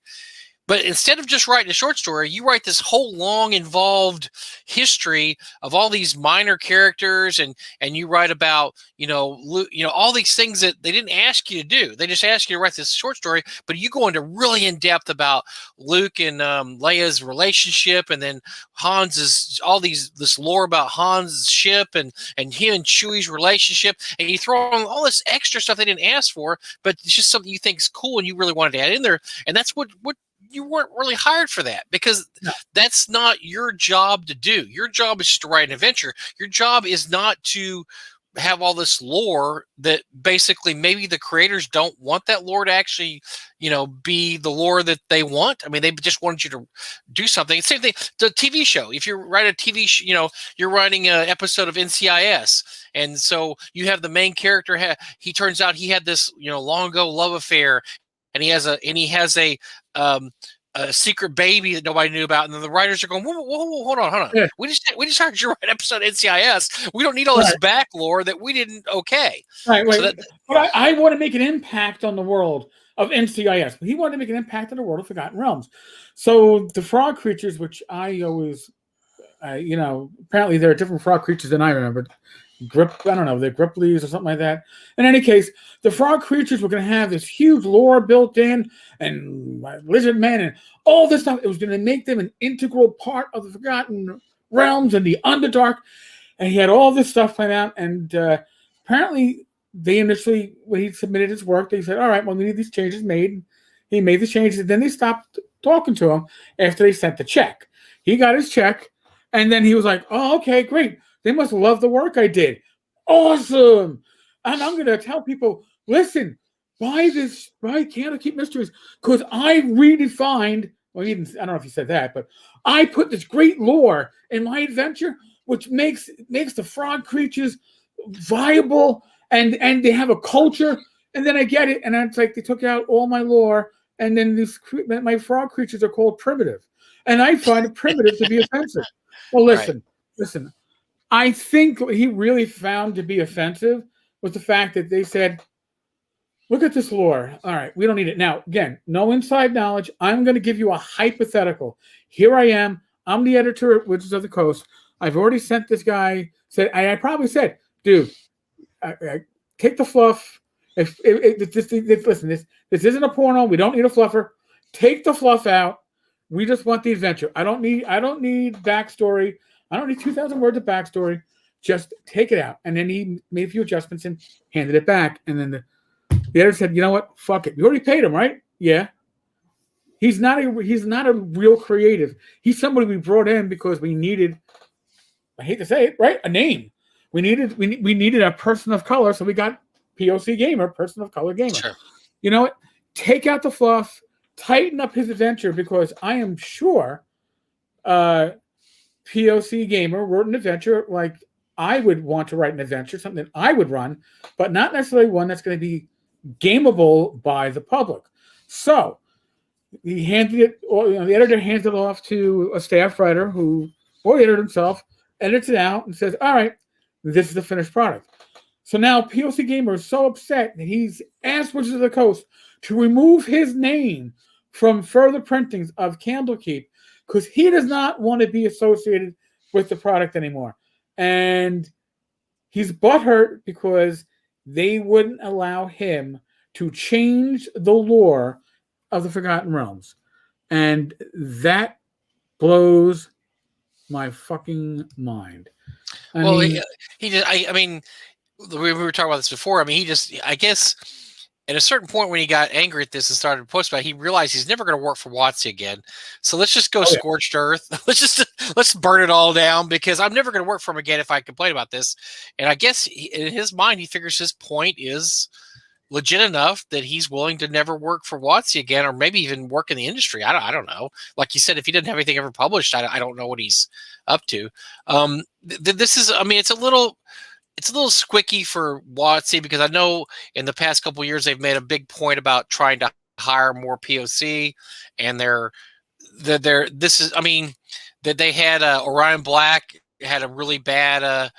But instead of just writing a short story, you write this whole long, involved history of all these minor characters, and you write about all these things that they didn't ask you to do. They just asked you to write this short story, but you go into really in depth about Luke and Leia's relationship, and then this lore about Han's ship and him and Chewie's relationship, and you throw on all this extra stuff they didn't ask for, but it's just something you think is cool and you really wanted to add in there, and that's what you weren't really hired for that, because that's not your job to do. Your job is just to write an adventure. Your job is not to have all this lore that basically maybe the creators don't want that lore to actually, be the lore that they want. I mean, they just wanted you to do something. Same thing, the TV show. If you write a TV show, you're writing an episode of NCIS. And so you have the main character. He turns out he had this, long ago love affair, and he has a secret baby that nobody knew about, and then the writers are going, whoa, hold on. Yeah. We just heard you write an episode of NCIS. We don't need all this back lore that we didn't okay. Right. But I want to make an impact on the world of NCIS. But he wanted to make an impact on the world of Forgotten Realms. So the frog creatures, which I always, apparently there are different frog creatures than I remembered. They're Grippleys or something like that. In any case, the frog creatures were going to have this huge lore built in, and lizard men and all this stuff. It was going to make them an integral part of the Forgotten Realms and the Underdark. And he had all this stuff planned out. And apparently, they initially, when he submitted his work, they said, all right, well, we need these changes made. He made the changes. And then they stopped talking to him after they sent the check. He got his check. And then he was like, oh, okay, great. They must love the work I did. Awesome. And I'm going to tell people, listen, buy Candlekeep Mysteries, because I redefined, I don't know if you said that, but I put this great lore in my adventure, which makes the frog creatures viable, and they have a culture. And then I get it, and it's like they took out all my lore, and then my frog creatures are called primitive. And I find primitive to be offensive. Well, listen. I think what he really found to be offensive was the fact that they said, look at this lore. All right, we don't need it. Now, again, no inside knowledge. I'm going to give you a hypothetical. Here I am. I'm the editor at Wizards of the Coast. I've already sent this guy. I probably said, dude, take the fluff. Listen, this isn't a porno. We don't need a fluffer. Take the fluff out. We just want the adventure. I don't need backstory. I don't need 2,000 words of backstory. Just take it out. And then he made a few adjustments and handed it back. And then the editor said, you know what? Fuck it. You already paid him, right? Yeah. He's not a real creative. He's somebody we brought in because we needed, I hate to say it, right? A name. We needed a person of color, so we got POC Gamer, person of color gamer. Sure. You know what? Take out the fluff, tighten up his adventure, because I am sure POC Gamer wrote an adventure like I would want to write an adventure, something I would run, but not necessarily one that's going to be gameable by the public. So he handed it, the editor hands it off to a staff writer or the editor himself, edits it out and says, all right, this is the finished product. So now POC Gamer is so upset that he's asked Wizards of the Coast to remove his name from further printings of Candlekeep, because he does not want to be associated with the product anymore. And he's butthurt because they wouldn't allow him to change the lore of the Forgotten Realms. And that blows my fucking mind. I mean, we were talking about this before. I mean, I guess at a certain point when he got angry at this and started to post about it, he realized he's never going to work for WotC again. So let's just go scorched earth. Let's burn it all down because I'm never going to work for him again if I complain about this. And I guess in his mind, he figures his point is legit enough that he's willing to never work for WotC again, or maybe even work in the industry. I don't know. Like you said, if he didn't have anything ever published, I don't know what he's up to. This is, I mean, it's a little squicky for WotC because I know in the past couple of years they've made a big point about trying to hire more POC, and that they had Orion Black had a really bad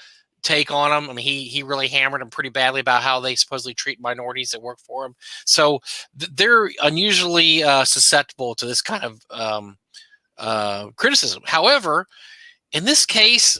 take on him. I mean, he really hammered him pretty badly about how they supposedly treat minorities that work for him. So they're unusually susceptible to this kind of criticism. However, in this case,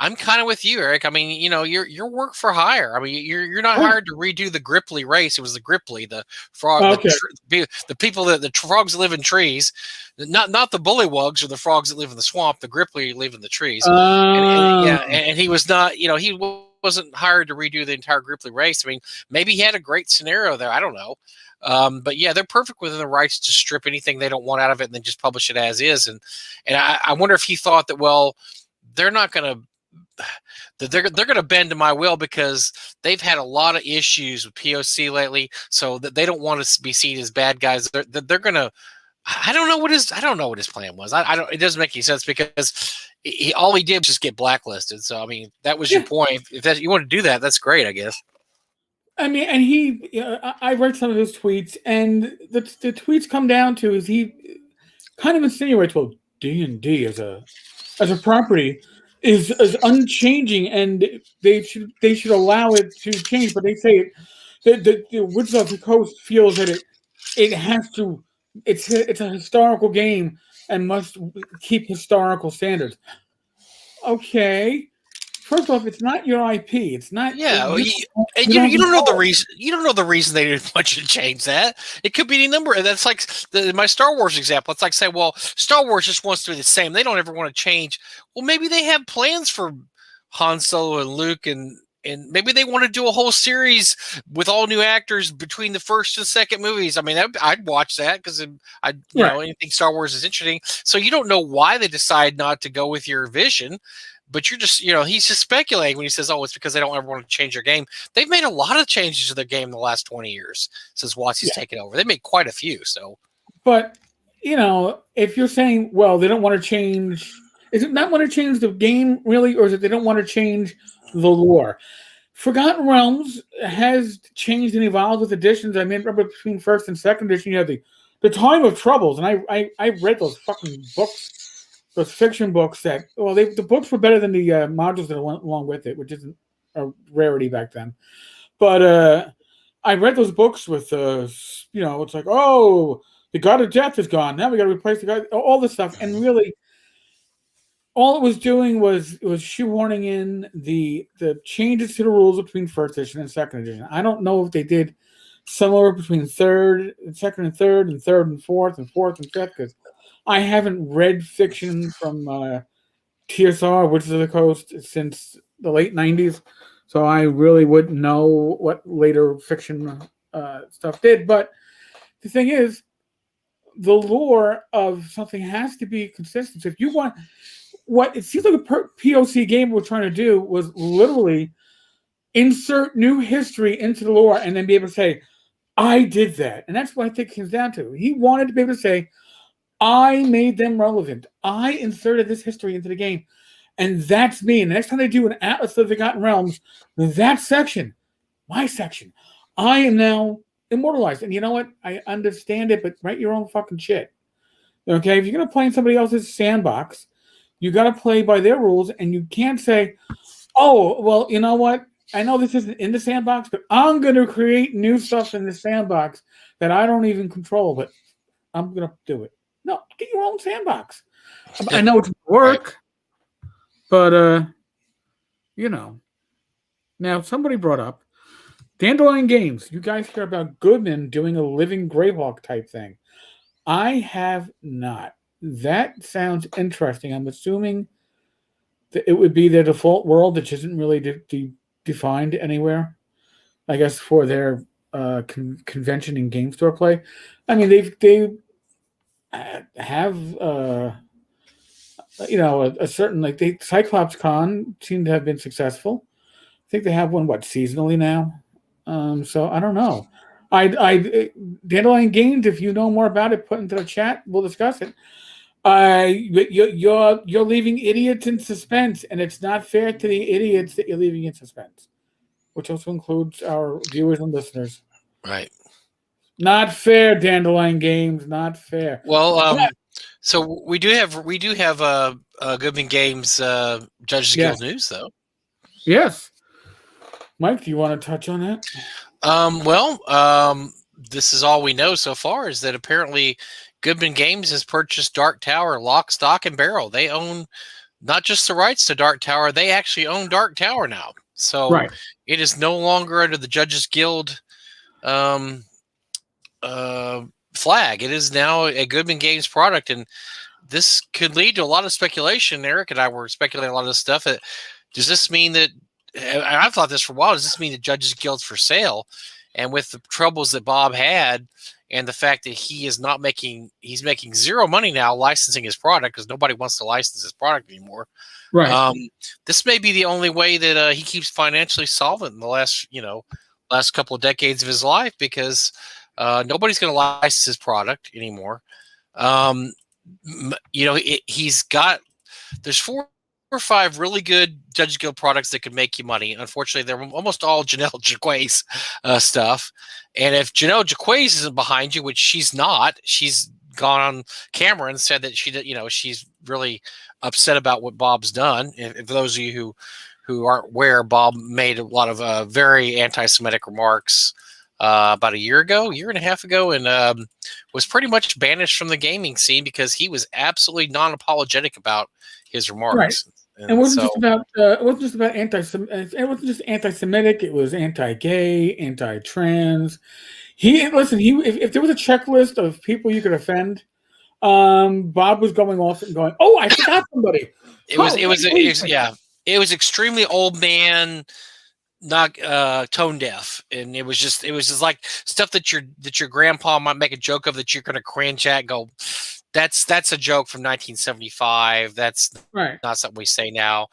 I'm kind of with you, Eric. I mean, you're work for hire. I mean, you're not hired to redo the Gripply race. It was the Gripply, the frog, the people the frogs that live in trees, not the bullywugs or the frogs that live in the swamp. The Gripply live in the trees. And he was not. He wasn't hired to redo the entire Gripply race. I mean, maybe he had a great scenario there. I don't know. But yeah, they're perfect within the rights to strip anything they don't want out of it and then just publish it as is. And I wonder if he thought that, well, they're not going to. They're going to bend to my will because they've had a lot of issues with POC lately, so that they don't want to be seen as bad guys. They're going to. I don't know what his plan was. I don't. It doesn't make any sense because all he did was just get blacklisted. So I mean, that was your point. If you want to do that, that's great, I guess. I mean, and I read some of his tweets, and the tweets come down to is he kind of insinuates, well, D&D as a property is unchanging, and they should allow it to change. But they say that the Wizards of the Coast feels that it has to. It's a historical game and must keep historical standards. Okay. First off, it's not your IP. It's not. Yeah, you don't know the reason. You don't know the reason they didn't want you to change that. It could be any number. That's like my Star Wars example. It's like saying, well, Star Wars just wants to be the same. They don't ever want to change. Well, maybe they have plans for Han Solo and Luke, and maybe they want to do a whole series with all new actors between the first and second movies. I mean, I'd watch that because anything Star Wars is interesting. So you don't know why they decide not to go with your vision. But you're just, he's just speculating when he says, oh, it's because they don't ever want to change their game. They've made a lot of changes to their game in the last 20 years since WotC's taken over. They made quite a few. So, but, if you're saying, well, they don't want to change, is it not want to change the game really, or is it they don't want to change the lore? Forgotten Realms has changed and evolved with editions. I mean, remember between first and second edition, you had the Time of Troubles, and I read those fucking books. Those fiction books the books were better than the modules that went along with it, which isn't a rarity back then. But I read those books with, it's like, oh, the God of Death is gone. Now we got to replace the God, all this stuff. And really, all it was doing was shoehorning in the changes to the rules between first edition and second edition. I don't know if they did similar between second and third, and third and fourth, and fifth, because I haven't read fiction from TSR, Wizards of the Coast, since the late 90s, so I really wouldn't know what later fiction stuff did. But the thing is, the lore of something has to be consistent. So if you want, what it seems like a POC game we're trying to do was literally insert new history into the lore and then be able to say, I did that. And that's what I think it comes down to. He wanted to be able to say, I made them relevant. I inserted this history into the game. And that's me. And the next time they do an Atlas of the Forgotten Realms, that section, my section, I am now immortalized. And you know what? I understand it, but write your own fucking shit. Okay? If you're going to play in somebody else's sandbox, you got to play by their rules. And you can't say, oh, well, you know what? I know this isn't in the sandbox, but I'm going to create new stuff in the sandbox that I don't even control, but I'm going to do it. No, get your own sandbox. I know it's work, but, Now, somebody brought up Dandelion Games. You guys hear about Goodman doing a Living Greyhawk type thing. I have not. That sounds interesting. I'm assuming that it would be their default world, which isn't really defined anywhere, I guess, for their convention and game store play. I mean, they have a certain like Cyclops Con seem to have been successful. I think they have one seasonally now. So I don't know. I Dandelion Games. If you know more about it, put into the chat. We'll discuss it. You're leaving idiots in suspense, and it's not fair to the idiots that you're leaving in suspense, which also includes our viewers and listeners. Right. Not fair, Dandelion Games. Not fair. Well, so we do have Goodman Games Judges Guild news though. Yes. Mike, do you want to touch on that? This is all we know so far is that apparently Goodman Games has purchased Dark Tower lock, stock, and barrel. They own not just the rights to Dark Tower, they actually own Dark Tower now. So it is no longer under the Judges Guild flag. It is now a Goodman Games product, and this could lead to a lot of speculation. Eric and I were speculating a lot of this stuff. Does this mean that, I've thought this for a while, does this mean the Judges Guild's for sale? And with the troubles that Bob had and the fact that he's making zero money now licensing his product because nobody wants to license his product anymore. Right. This may be the only way that he keeps financially solvent in the last couple of decades of his life, because nobody's going to license his product anymore. There's 4 or 5 really good Judges Guild products that could make you money. Unfortunately, they're almost all Janelle Jaquays stuff. And if Janelle Jaquays isn't behind you, which she's not, she's gone on camera and said that she's really upset about what Bob's done. If those of you who aren't aware, Bob made a lot of very anti-Semitic remarks about a year and a half ago, and was pretty much banished from the gaming scene because he was absolutely non-apologetic about his remarks. Right. And it wasn't just about it wasn't just anti-Semitic. It was anti-gay, anti-trans. If there was a checklist of people you could offend, Bob was going off and going, "Oh, I forgot somebody." It was extremely old man, not tone deaf, and it was just like stuff that your grandpa might make a joke of that you're going to cringe at and go, that's a joke from 1975. That's not something we say now.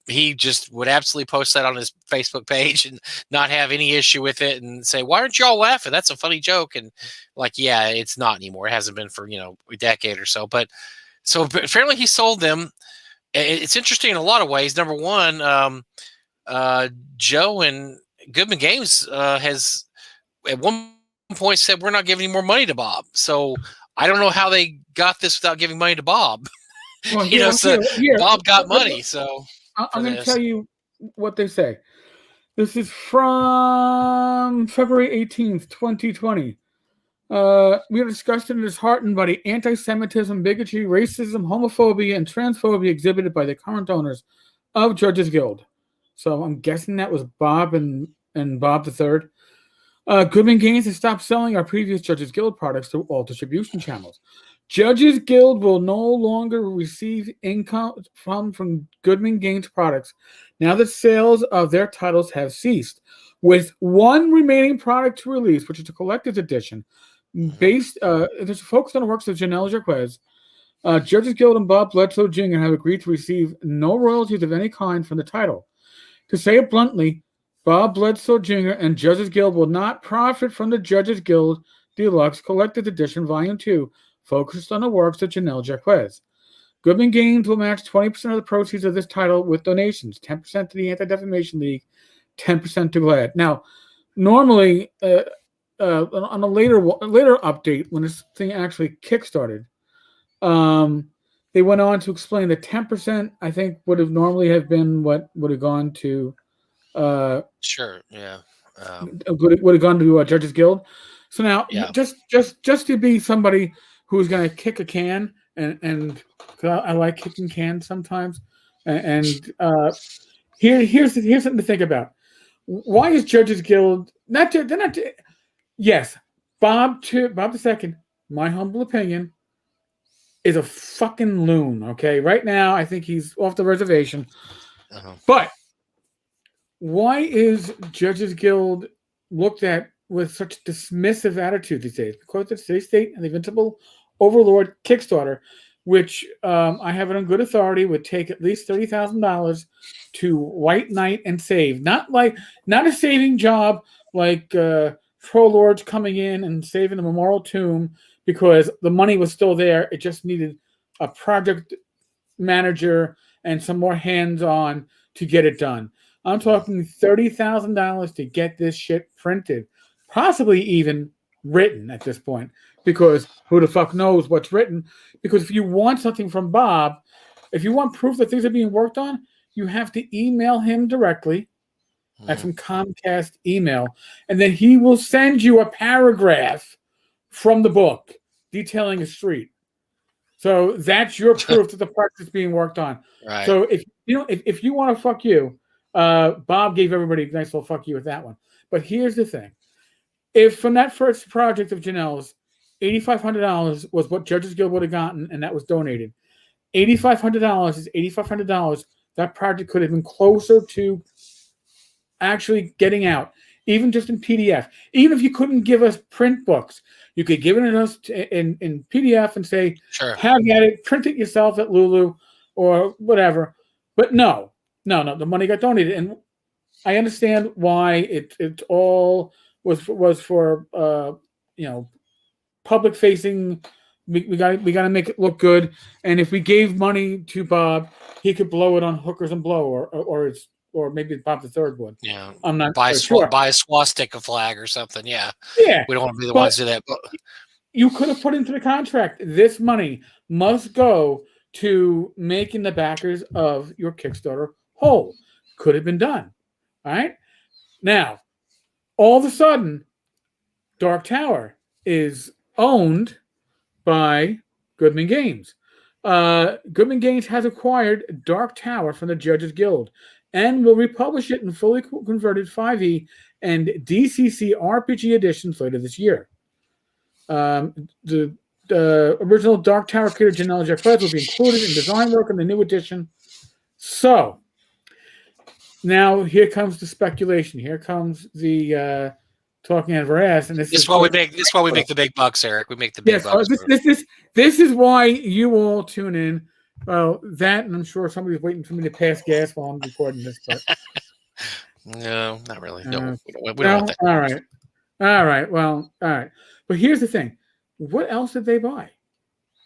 He just would absolutely post that on his Facebook page and not have any issue with it and say, "Why aren't y'all laughing? That's a funny joke." And it's not anymore. It hasn't been for a decade or so. But apparently he sold them. It's interesting in a lot of ways. Number one, Joe and Goodman Games has at one point said, "We're not giving any more money to Bob." So I don't know how they got this without giving money to Bob. Well, Bob got money. So I'm going to tell you what they say. This is from February 18th, 2020. We are discussing and disheartened by the anti-Semitism, bigotry, racism, homophobia, and transphobia exhibited by the current owners of Judges Guild. So I'm guessing that was Bob and Bob III. Goodman Games has stopped selling our previous Judges Guild products through all distribution channels. Judges Guild will no longer receive income from Goodman Games products now that sales of their titles have ceased, with one remaining product to release, which is a collector's edition. There's focused on the works of Janelle Jaquays. Judges Guild and Bob Bledsoe Jr. have agreed to receive no royalties of any kind from the title. To say it bluntly, Bob Bledsoe Jr. and Judges Guild will not profit from the Judges Guild Deluxe Collector's Edition Volume 2, focused on the works of Janelle Jaquays. Goodman Games will match 20% of the proceeds of this title with donations, 10% to the Anti-Defamation League, 10% to GLAAD. Now, normally, on a later update, when this thing actually kickstarted, they went on to explain that 10%, I think, would have normally have been what would have gone to would have gone to Judges Guild. So now, just to be somebody who's going to kick a can, and I like kicking cans sometimes, and here's something to think about. Why is Judges Guild yes, Bob II, my humble opinion, is a fucking loon. Okay, right now I think he's off the reservation, but why is Judges Guild looked at with such dismissive attitude these days? Because it's City State and the Invincible Overlord Kickstarter, which I have it on good authority would take at least $30,000 to White Knight and save. Not a saving job like Troll Lords coming in and saving the Memorial Tomb because the money was still there. It just needed a project manager and some more hands-on to get it done. I'm talking $30,000 to get this shit printed, possibly even written at this point, because who the fuck knows what's written? Because if you want something from Bob, if you want proof that things are being worked on, you have to email him directly. That's from Comcast email, and then he will send you a paragraph from the book detailing a street. So that's your proof that the project is being worked on. Right. So if you want to fuck you, Bob gave everybody a nice little fuck you with that one. But here's the thing: if from that first project of Janelle's, $8,500 was what Judges Guild would have gotten, and that was donated. $8,500 is $8,500. That project could have been closer to actually getting out, even just in PDF. Even if you couldn't give us print books, you could give it to us in PDF and say, sure, have at it, print it yourself at Lulu or whatever. But no, the money got donated. And I understand why it all was for public facing. We got to make it look good. And if we gave money to Bob, he could blow it on Hookers and Blow or maybe Bob the Third would. Yeah, I'm not sure. Buy a swastika flag or something. Yeah, we don't want to be the ones to do that. But you could have put into the contract, this money must go to making the backers of your Kickstarter whole. Could have been done. All right. Now, all of a sudden, Dark Tower is owned by Goodman Games. Goodman Games has acquired Dark Tower from the Judges Guild and will republish it in fully converted 5e and DCC RPG editions later this year. The original Dark Tower creator Janelle Jacquez will be included in design work in the new edition. So, now here comes the speculation. Here comes the talking out of our ass. And this is why we make the big bucks, Eric. We make the big bucks. This is why you all tune in. Well, that, and I'm sure somebody's waiting for me to pass gas while I'm recording this. But no, not really. No, we don't want that. All right. Well, all right. But here's the thing: what else did they buy?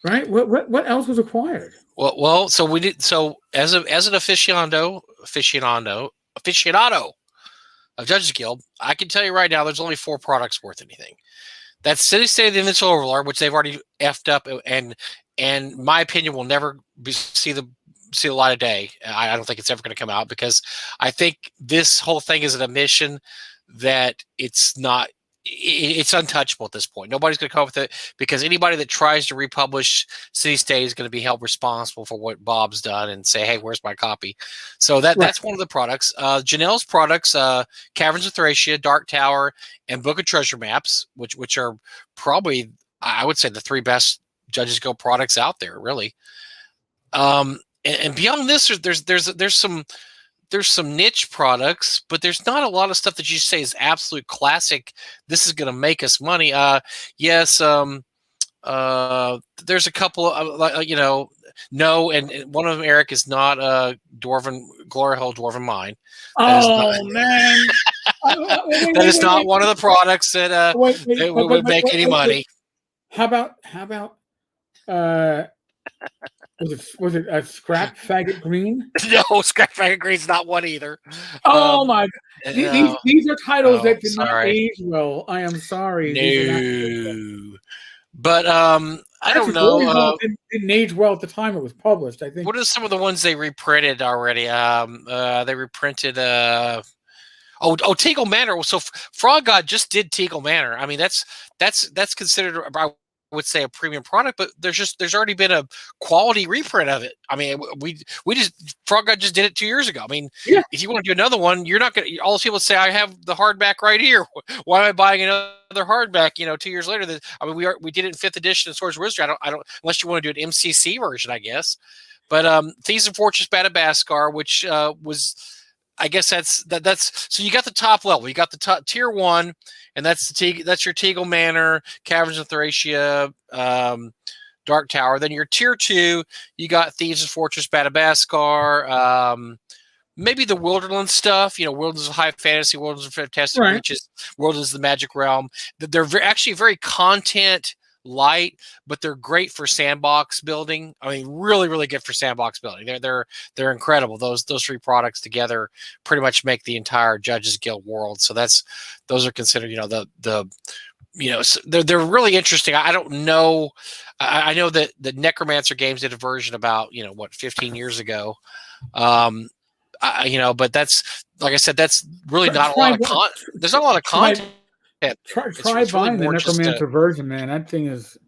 Right? What else was acquired? Well. So we did. So as an aficionado of Judges Guild, I can tell you right now, there's only 4 products worth anything. That's City State of the Invincible Overlord, which they've already effed up, and my opinion will never see the light of day. I don't think it's ever going to come out because I think this whole thing is an admission that it's untouchable at this point. Nobody's going to come up with it because anybody that tries to republish City State is going to be held responsible for what Bob's done and say, hey, where's my copy? So that's one of the products. Janelle's products, Caverns of Thracia, Dark Tower, and Book of Treasure Maps, which are probably, I would say, the 3 best Judges Guild products out there, really. And beyond this, there's some niche products, but there's not a lot of stuff that you say is absolute classic. This is going to make us money. Yes. There's a couple of, no, and one of them, Eric, is not Glory Hole Dwarven Mine. Man. That is not one of the products that would make any money. How about was it a Scrap Faggot Green? No, Scrap Faggot Green's not one either. Oh my God. These are titles that did not age well. I am sorry. No. But I don't know. It didn't age well at the time it was published, I think. What are some of the ones they reprinted already? They reprinted Teagle Manor. So Frog God just did Teagle Manor. I mean, that's considered, I would say, a premium product, but there's already been a quality reprint of it. I mean, Frog God just did it 2 years ago. I mean, if you want to do another one, you're not going to, all those people say, I have the hardback right here. Why am I buying another hardback, 2 years later? We did it in 5th edition of Swords of Wizardry. I don't, unless you want to do an MCC version, I guess. But Thieves and Fortress Bad Baskar, which was I guess that's so you got the top level. You got the top tier 1, and that's your Teagle Manor, Caverns of Thracia, Dark Tower. Then your tier 2, you got Thieves' Fortress, Madagascar, maybe the Wilderness stuff. Wilderness of High Fantasy, Wilderness of Fantastic Reaches, Wilderness of the Magic Realm. They're actually very content light, but they're great for sandbox building. I mean, really, really good for sandbox building. They're incredible. Those 3 products together pretty much make the entire Judges Guild world. So those are considered, they're really interesting. I don't know. I know that the Necromancer games did a version about 15 years ago. But that's, like I said, that's really not a lot of there's not a lot of content. Try buying the Necromancer version, man. That thing is.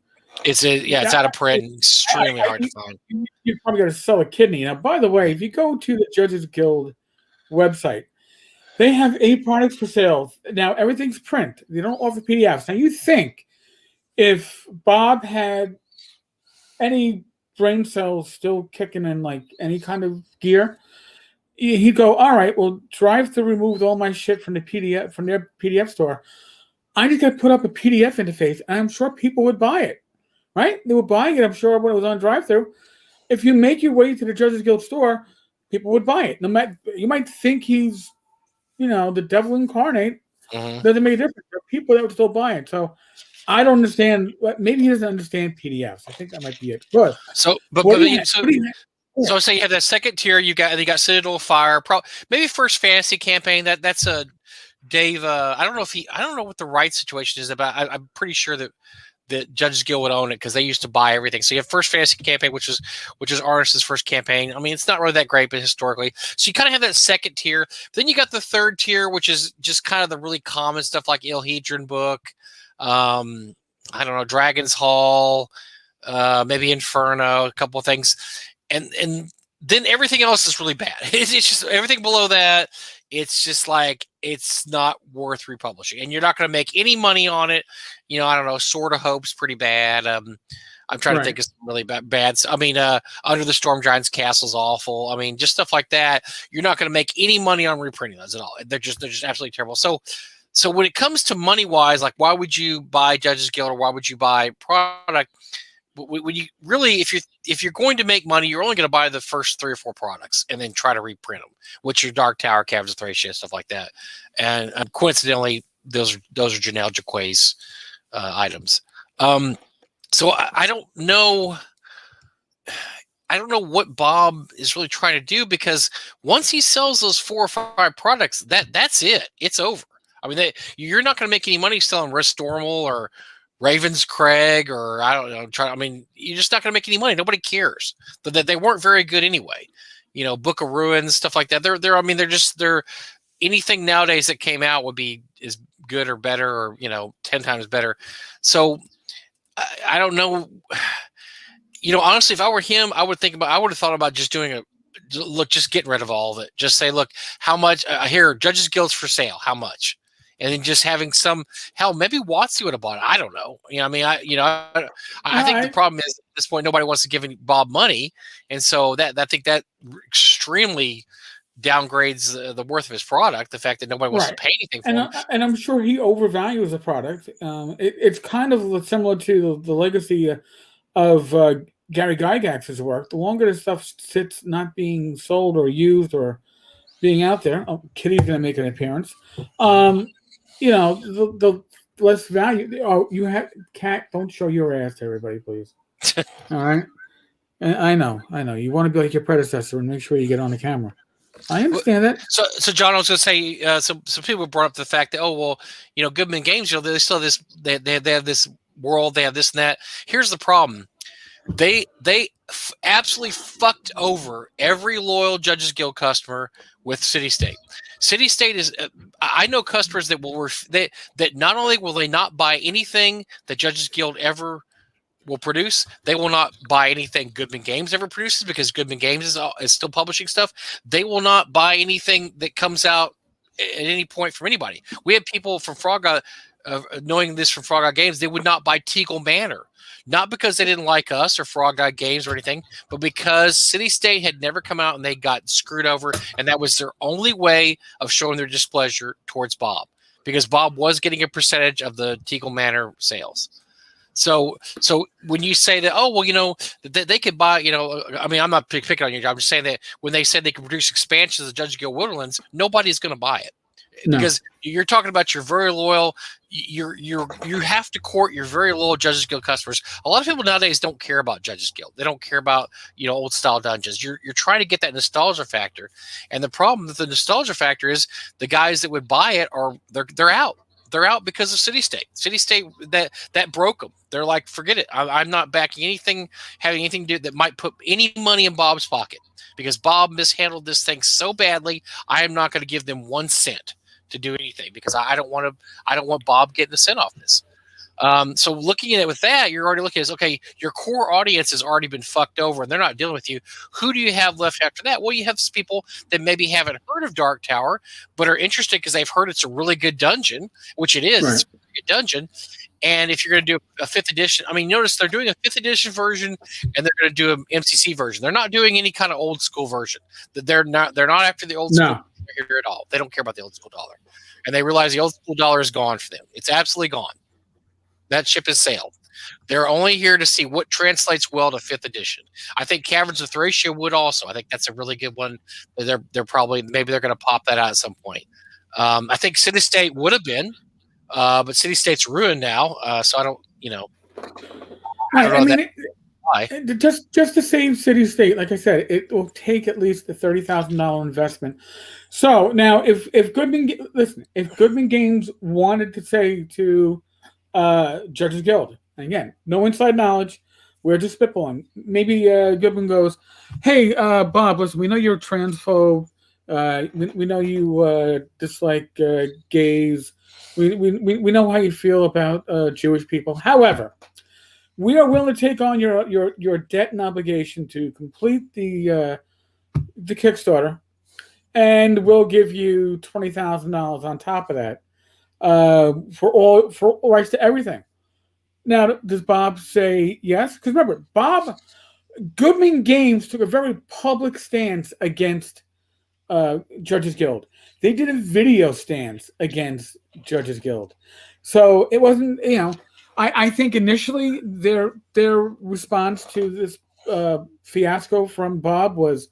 It's out of print and extremely hard to find. You probably got to sell a kidney. Now, by the way, if you go to the Judges Guild website, they have 8 products for sale. Now, everything's print. They don't offer PDFs. Now, you think if Bob had any brain cells still kicking in, like any kind of gear, he'd go, all right, well, Drive to removed all my shit from the PDF, from their PDF store. I just got to put up a PDF interface, and I'm sure people would buy it, right? They were buying it, I'm sure, when it was on drive-thru. If you make your way to the Judges Guild store, people would buy it. No matter, you might think he's, the devil incarnate. Doesn't make a difference. There are people that would still buy it. So I don't understand. Maybe he doesn't understand PDFs. I think that might be it. But so say you have that second tier. You got Citadel of Fire. Maybe First Fantasy campaign. That's a Dave. I don't know what the rights situation is about. I'm pretty sure that Judges Guild would own it because they used to buy everything. So you have First Fantasy campaign, which is Arnis's first campaign. I mean, it's not really that great, but historically, so you kind of have that second tier. Then you got the third tier, which is just kind of the really common stuff like Ilhedron book. I don't know, Dragon's Hall, maybe Inferno, a couple of things, and then everything else is really bad. It's just everything below that. It's just like it's not worth republishing, and you're not going to make any money on it. I don't know. Sword of Hope's pretty bad. I'm trying to think of some really bad. I mean, Under the Storm Giant's Castle's awful. I mean, just stuff like that. You're not going to make any money on reprinting those at all. They're just absolutely terrible. So when it comes to money wise, like why would you buy Judges Guild or why would you buy product? When you really, if you're going to make money, you're only going to buy the first 3 or 4 products and then try to reprint them, which are Dark Tower, Caverns of Thracia, stuff like that. And coincidentally, those are Janelle Jaquet's items. So I don't know. I don't know what Bob is really trying to do, because once he sells those 4 or 5 products, that's it. It's over. I mean, you're not going to make any money selling Restormal or Raven's Craig, or I don't know. You're just not going to make any money. Nobody cares. That they weren't very good anyway. Book of Ruins, stuff like that. They're anything nowadays that came out would be as good or better, or 10 times better. So I don't know. Honestly, if I were him, I would have thought about just doing just getting rid of all of it. Just say, look, how much here, Judges Guild's for sale. How much? And then just having maybe Watsy would have bought it. I don't know. I think the problem is at this point nobody wants to give Bob money, and so I think that extremely downgrades the worth of his product. The fact that nobody wants to pay anything for him, and I'm sure he overvalues the product. It's kind of similar to the legacy of Gary Gygax's work. The longer the stuff sits not being sold or used or being out there, Kitty's going to make an appearance. The less value. Oh, you have Cat. Don't show your ass to everybody, please. All right. And I know. You want to be like your predecessor and make sure you get on the camera. I understand that. So John, I was going to say, some people brought up the fact that Goodman Games, they still have this. They have this world. They have this and that. Here's the problem. They absolutely fucked over every loyal Judges Guild customer with City State. City State is. I know customers that that not only will they not buy anything that Judges Guild ever will produce, they will not buy anything Goodman Games ever produces, because Goodman Games is still publishing stuff. They will not buy anything that comes out at any point from anybody. We had people from Frog knowing this from Frog Eye Games, they would not buy Teagle Manor. Not because they didn't like us or Frog Eye Games or anything, but because City State had never come out and they got screwed over, and that was their only way of showing their displeasure towards Bob, because Bob was getting a percentage of the Teagle Manor sales. So when you say that, oh, well, they could buy, I mean, I'm not picking on you. I'm just saying that when they said they could produce expansions of Judge Guild Wonderlands, nobody's going to buy it. No. Because you're talking about your very loyal, you have to court your very loyal Judges Guild customers. A lot of people nowadays don't care about Judges Guild. They don't care about old style dungeons. You're trying to get that nostalgia factor, and the problem with the nostalgia factor is the guys that would buy it they're out. They're out because of City State. City State that broke them. They're like, forget it. I'm not backing anything having anything to do that might put any money in Bob's pocket, because Bob mishandled this thing so badly. I am not going to give them 1 cent to do anything, because I don't want Bob getting a cent off this. So looking at it with that, you're already looking at, okay, your core audience has already been fucked over and they're not dealing with you. Who do you have left after that? Well, you have some people that maybe haven't heard of Dark Tower, but are interested because they've heard it's a really good dungeon, which it is. Right. It's a really good dungeon. And if you're going to do a 5th edition, I mean, notice they're doing a 5th edition version and they're going to do an MCC version. They're not doing any kind of old school version. They're not after the old school here at all. They don't care about the old school dollar. And they realize the old school dollar is gone for them. It's absolutely gone. That ship has sailed. They're only here to see what translates well to 5th edition. I think Caverns of Thracia would also. I think that's a really good one. They're probably, maybe they're going to pop that out at some point. I think City State would have been, but City State's ruined now. So I don't, I mean, just to save City State, like I said, it will take at least the $30,000 investment. So now, if Goodman Games wanted to say to Judges Guild, and again, no inside knowledge, we're just spitballing. Maybe Goodman goes, "Hey, Bob, listen, we know you're a transphobe. We know you dislike gays. We know how you feel about Jewish people. However, we are willing to take on your debt and obligation to complete the Kickstarter, and we'll give you $20,000 on top of that for rights to everything." Now, does Bob say yes? Because remember, Goodman Games took a very public stance against Judges Guild. They did a video stance against Judges Guild. So it wasn't, I think initially their response to this fiasco from Bob was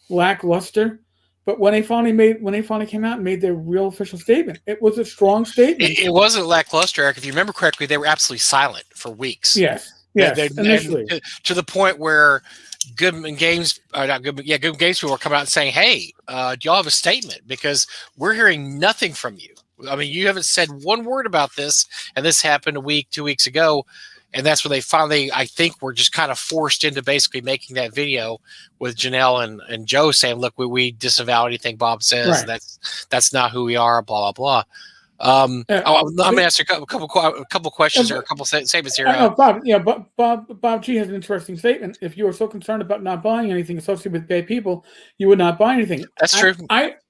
lackluster. But when they finally came out and made their real official statement, it was a strong statement. It wasn't lackluster, Eric. If you remember correctly, they were absolutely silent for weeks. Yes, initially. To the point where Goodman Games people were coming out and saying, "Hey, do y'all have a statement? Because we're hearing nothing from you. I mean, you haven't said one word about this, and this happened 2 weeks ago." And that's when they finally, I think, were just kind of forced into basically making that video with Janelle and Joe saying, "Look, we disavow anything Bob says. Right. That's not who we are." Blah blah blah. I'm going to ask you a couple questions or a couple statements here. Bob, Bob G has an interesting statement. If you were so concerned about not buying anything associated with gay people, you would not buy anything. That's true.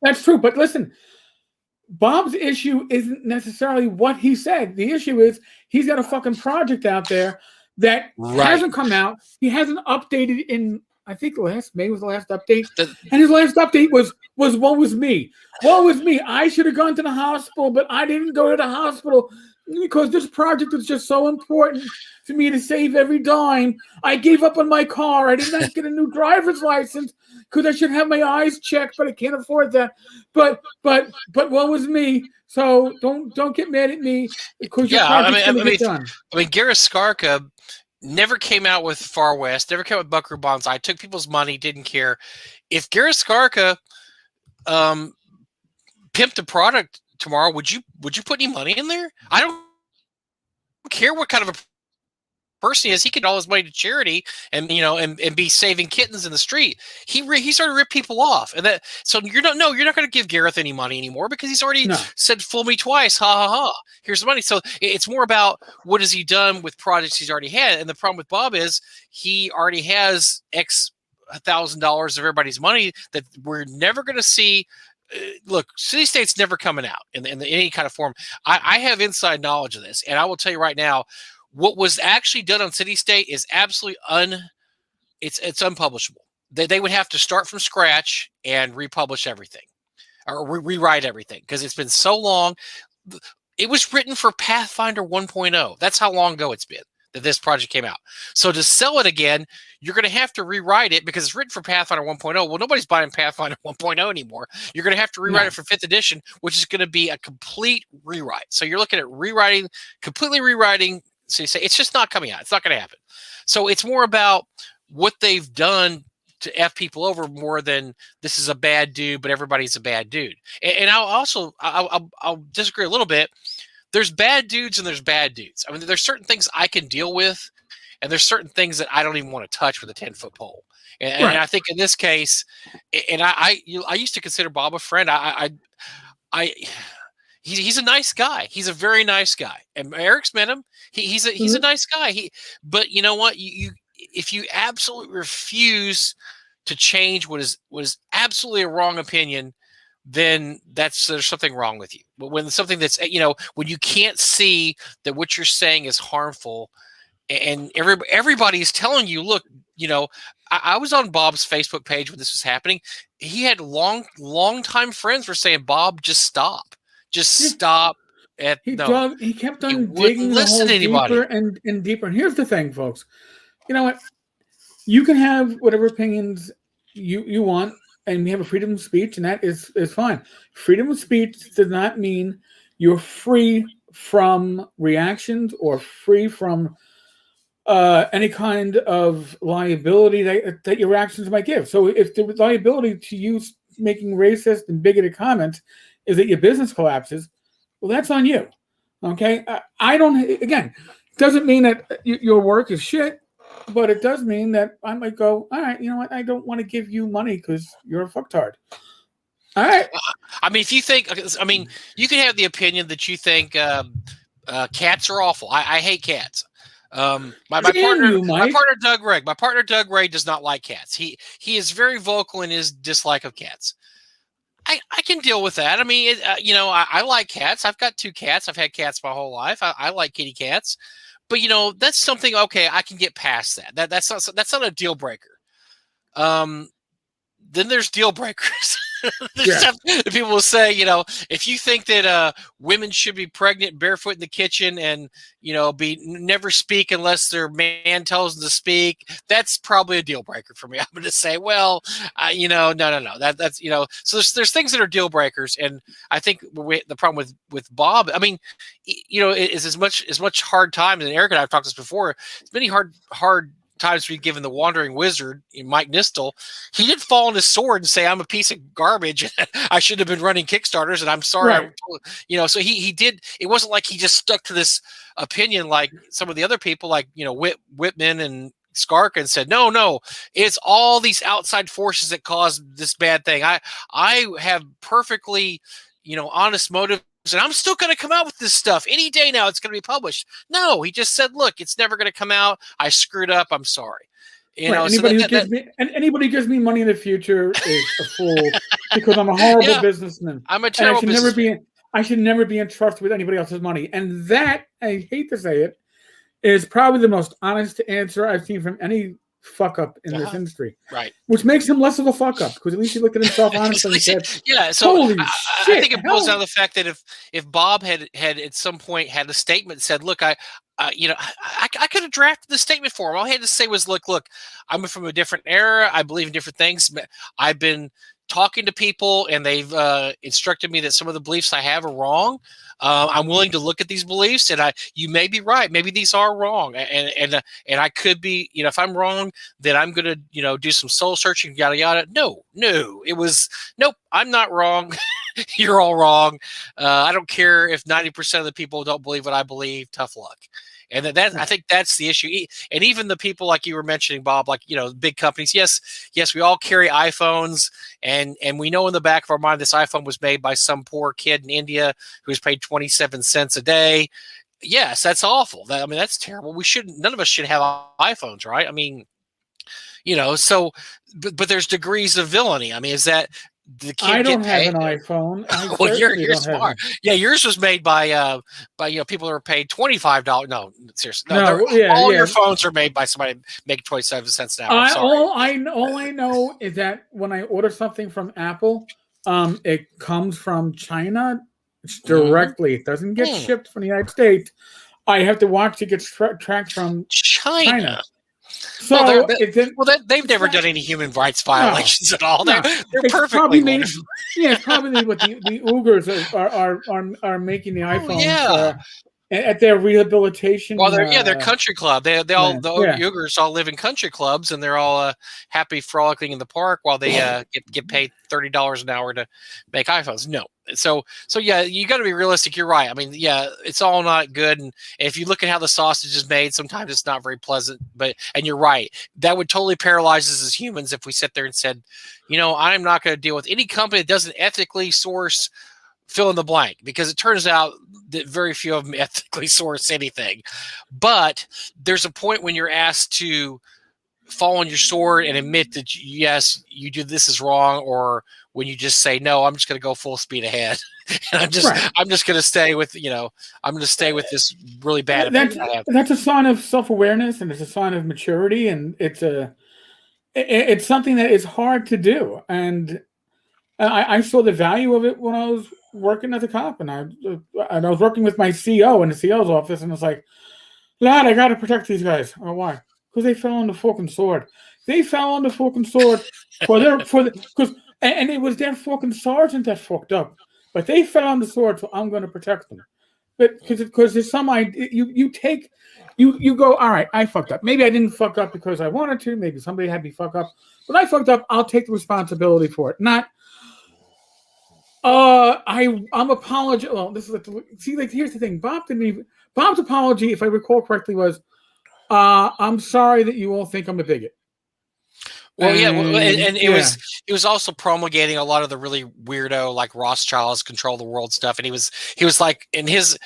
That's true. But listen, Bob's issue isn't necessarily what he said. The issue is he's got a fucking project out there that hasn't come out. He hasn't updated in, I think last May was the last update. And his last update was woe was me. Woe was me. I should have gone to the hospital, but I didn't go to the hospital because this project was just so important for me to save every dime. I gave up on my car. I did not get a new driver's license because I should have my eyes checked, but I can't afford that. But woe was me. So don't get mad at me because your project's going to get done. I mean, Gareth Skarka never came out with Far West, never came out with Buckaroo Banzai, took people's money, didn't care. If Gareth Skarka pimped a product tomorrow, would you put any money in there? I don't care what kind of a person he is. He could all his money to charity and be saving kittens in the street. He started to rip people off, and so you're not going to give Gareth any money anymore because he's already said "fool me twice, ha ha ha." Here's the money. So it's more about what has he done with projects he's already had, and the problem with Bob is he already has $1,000 of everybody's money that we're never going to see look, City State's never coming out in any kind of form. I have inside knowledge of this, and I will tell you right now, what was actually done on City State is absolutely it's unpublishable. They would have to start from scratch and republish everything or rewrite everything because it's been so long. It was written for Pathfinder 1.0. That's how long ago it's been that this project came out. So to sell it again, you're going to have to rewrite it because it's written for Pathfinder 1.0. Well, nobody's buying Pathfinder 1.0 anymore. You're going to have to rewrite it for 5th edition, which is going to be a complete rewrite. So you're looking at completely rewriting. So you say it's just not coming out. It's not going to happen. So it's more about what they've done to F people over more than this is a bad dude, but everybody's a bad dude. And I'll disagree a little bit. There's bad dudes and there's bad dudes. I mean, there's certain things I can deal with, and there's certain things that I don't even want to touch with a 10-foot pole. And I think in this case, and I used to consider Bob a friend. He's a nice guy. He's a very nice guy. And Eric's met him. He's a nice guy. But you know what? If you absolutely refuse to change what is absolutely a wrong opinion, then there's something wrong with you. But when something that's, when you can't see that what you're saying is harmful, and everybody's telling you, look, I was on Bob's Facebook page when this was happening. He had long time friends were saying, Bob, just stop. Just stop. He kept on digging the hole deeper and deeper. And here's the thing, folks. You know what? You can have whatever opinions you want, and we have a freedom of speech, and that is fine. Freedom of speech does not mean you're free from reactions or free from any kind of liability that your actions might give. So if the liability to you making racist and bigoted comments is that your business collapses, well, that's on you. Okay? Doesn't mean that your work is shit. But it does mean that I might go, all right, you know what? I don't want to give you money because you're a fucktard. All right. I mean, if you think, you can have the opinion that you think cats are awful. I hate cats. My partner Doug Ray does not like cats. He is very vocal in his dislike of cats. I can deal with that. I mean, I like cats. I've got 2 cats. I've had cats my whole life. I like kitty cats. But that's something. Okay, I can get past that. That's not a deal breaker. Then there's deal breakers. People will say, if you think that women should be pregnant, barefoot in the kitchen, and never speak unless their man tells them to speak, that's probably a deal breaker for me. I'm going to say, well, no. That's So there's things that are deal breakers, and I think the problem with Bob, I mean, is as much hard time. And Eric and I have talked this before. It's many hard times we've given the Wandering Wizard, Mike Nistel. He did fall on his sword and say, I'm a piece of garbage. I should have been running Kickstarters, and I'm sorry. Right. So he did. It wasn't like he just stuck to this opinion like some of the other people, like Whitman and Skark, and said, no, it's all these outside forces that caused this bad thing. I have perfectly honest motive, and I'm still going to come out with this stuff any day now. It's going to be published. No, he just said, look, it's never going to come out. I screwed up. I'm sorry. Anybody who gives me money in the future is a fool because I'm a horrible businessman. I'm a terrible businessman. I should never be entrusted with anybody else's money. And that, I hate to say it, is probably the most honest answer I've seen from any fuck up in this industry, right? Which makes him less of a fuck up because at least he looked at himself honestly and said, "Yeah." So holy shit, I think it boils down to the fact that if Bob had at some point had a statement that said, "Look, I could have drafted the statement for him. All he had to say was, look, I'm from a different era. I believe in different things. I've been talking to people, and they've instructed me that some of the beliefs I have are wrong. I'm willing to look at these beliefs, and you may be right. Maybe these are wrong, and I could be. If I'm wrong, then I'm going to do some soul searching, yada yada. No, it was nope. I'm not wrong. You're all wrong. I don't care if 90% of the people don't believe what I believe. Tough luck. And I think that's the issue. And even the people like you were mentioning, Bob, like, big companies. Yes, we all carry iPhones, and we know in the back of our mind this iPhone was made by some poor kid in India who was paid 27 cents a day. Yes, that's awful. That's terrible. None of us should have iPhones, right? So, but there's degrees of villainy. Is that I kid don't get have paid. an iPhone. I Well, certainly you're don't have smart. Yeah, yours was made by people that are paid $25. No, seriously, no, no. Yeah, all yeah. your phones are made by somebody making 27 cents an hour. I'm sorry. All I know is that when I order something from Apple, it comes from China. It's directly. It doesn't get shipped from the United States. I have to watch it get tracked from China. China. So They've never done any human rights violations at all. No, They're it's perfectly probably made. wonderful. Yeah, it's probably made what the Uyghurs are making the Oh iPhones yeah. at their rehabilitation. Well, they're country club. They all Land. the Yeah, Uyghurs all live in country clubs, and they're all happy frolicking in the park while they get paid $30 an hour to make iPhones. No, so yeah, you got to be realistic. You're right. I mean, yeah, it's all not good, and if you look at how the sausage is made, sometimes it's not very pleasant. And you're right, that would totally paralyze us as humans if we sit there and said, I'm not going to deal with any company that doesn't ethically source fill in the blank, because it turns out that very few of them ethically source anything. But there's a point when you're asked to fall on your sword and admit that yes, you do this is wrong, or when you just say no, I'm just going to go full speed ahead, and I'm just going to stay with I'm going to stay with this really bad. That's a sign of self-awareness, and it's a sign of maturity, and it's something that is hard to do. And I saw the value of it when I was working as a cop, and I was working with my CO in the CO's office, and it's like, lad, I got to protect these guys. Oh, why? Because they fell on the fucking sword. They fell on the fucking sword and it was their fucking sergeant that fucked up, but they fell on the sword, so I'm going to protect them. But because there's some idea, you go, all right, I fucked up. Maybe I didn't fuck up because I wanted to. Maybe somebody had me fuck up. When I fucked up, I'll take the responsibility for it. Not, I'm apology. Well, this is here's the thing. Bob's apology, if I recall correctly, was, I'm sorry that you all think I'm a bigot. Well, and it was also promulgating a lot of the really weirdo, like Rothschild's control the world stuff. And he was like, and his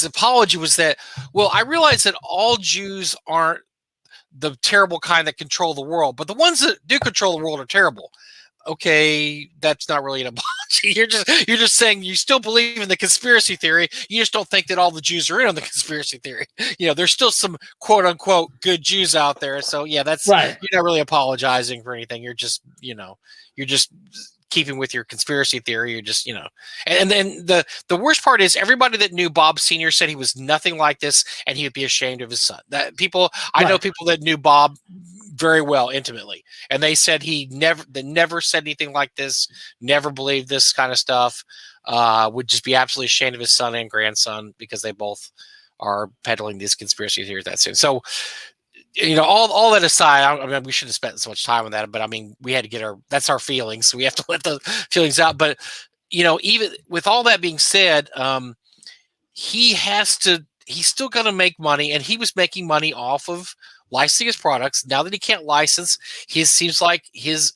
apology was that, well, I realize that all Jews aren't the terrible kind that control the world, but the ones that do control the world are terrible. Okay, that's not really an apology. You're just saying you still believe in the conspiracy theory. You just don't think that all the Jews are in on the conspiracy theory. There's still some quote unquote good Jews out there. So yeah, that's right. You're not really apologizing for anything. You're just you're just keeping with your conspiracy theory. You're just and then the worst part is everybody that knew Bob Sr. said he was nothing like this, and he would be ashamed of his son. I know people that knew Bob very well intimately, and they said they never said anything like this, never believed this kind of stuff, would just be absolutely ashamed of his son and grandson because they both are peddling these conspiracy theories that soon. So all that aside, I mean, we shouldn't have spent so much time on that, but I mean, we had to get that's our feelings, so we have to let the feelings out. But even with all that being said, he's still going to make money, and he was making money off of licensing his products. Now that he can't license, seems like his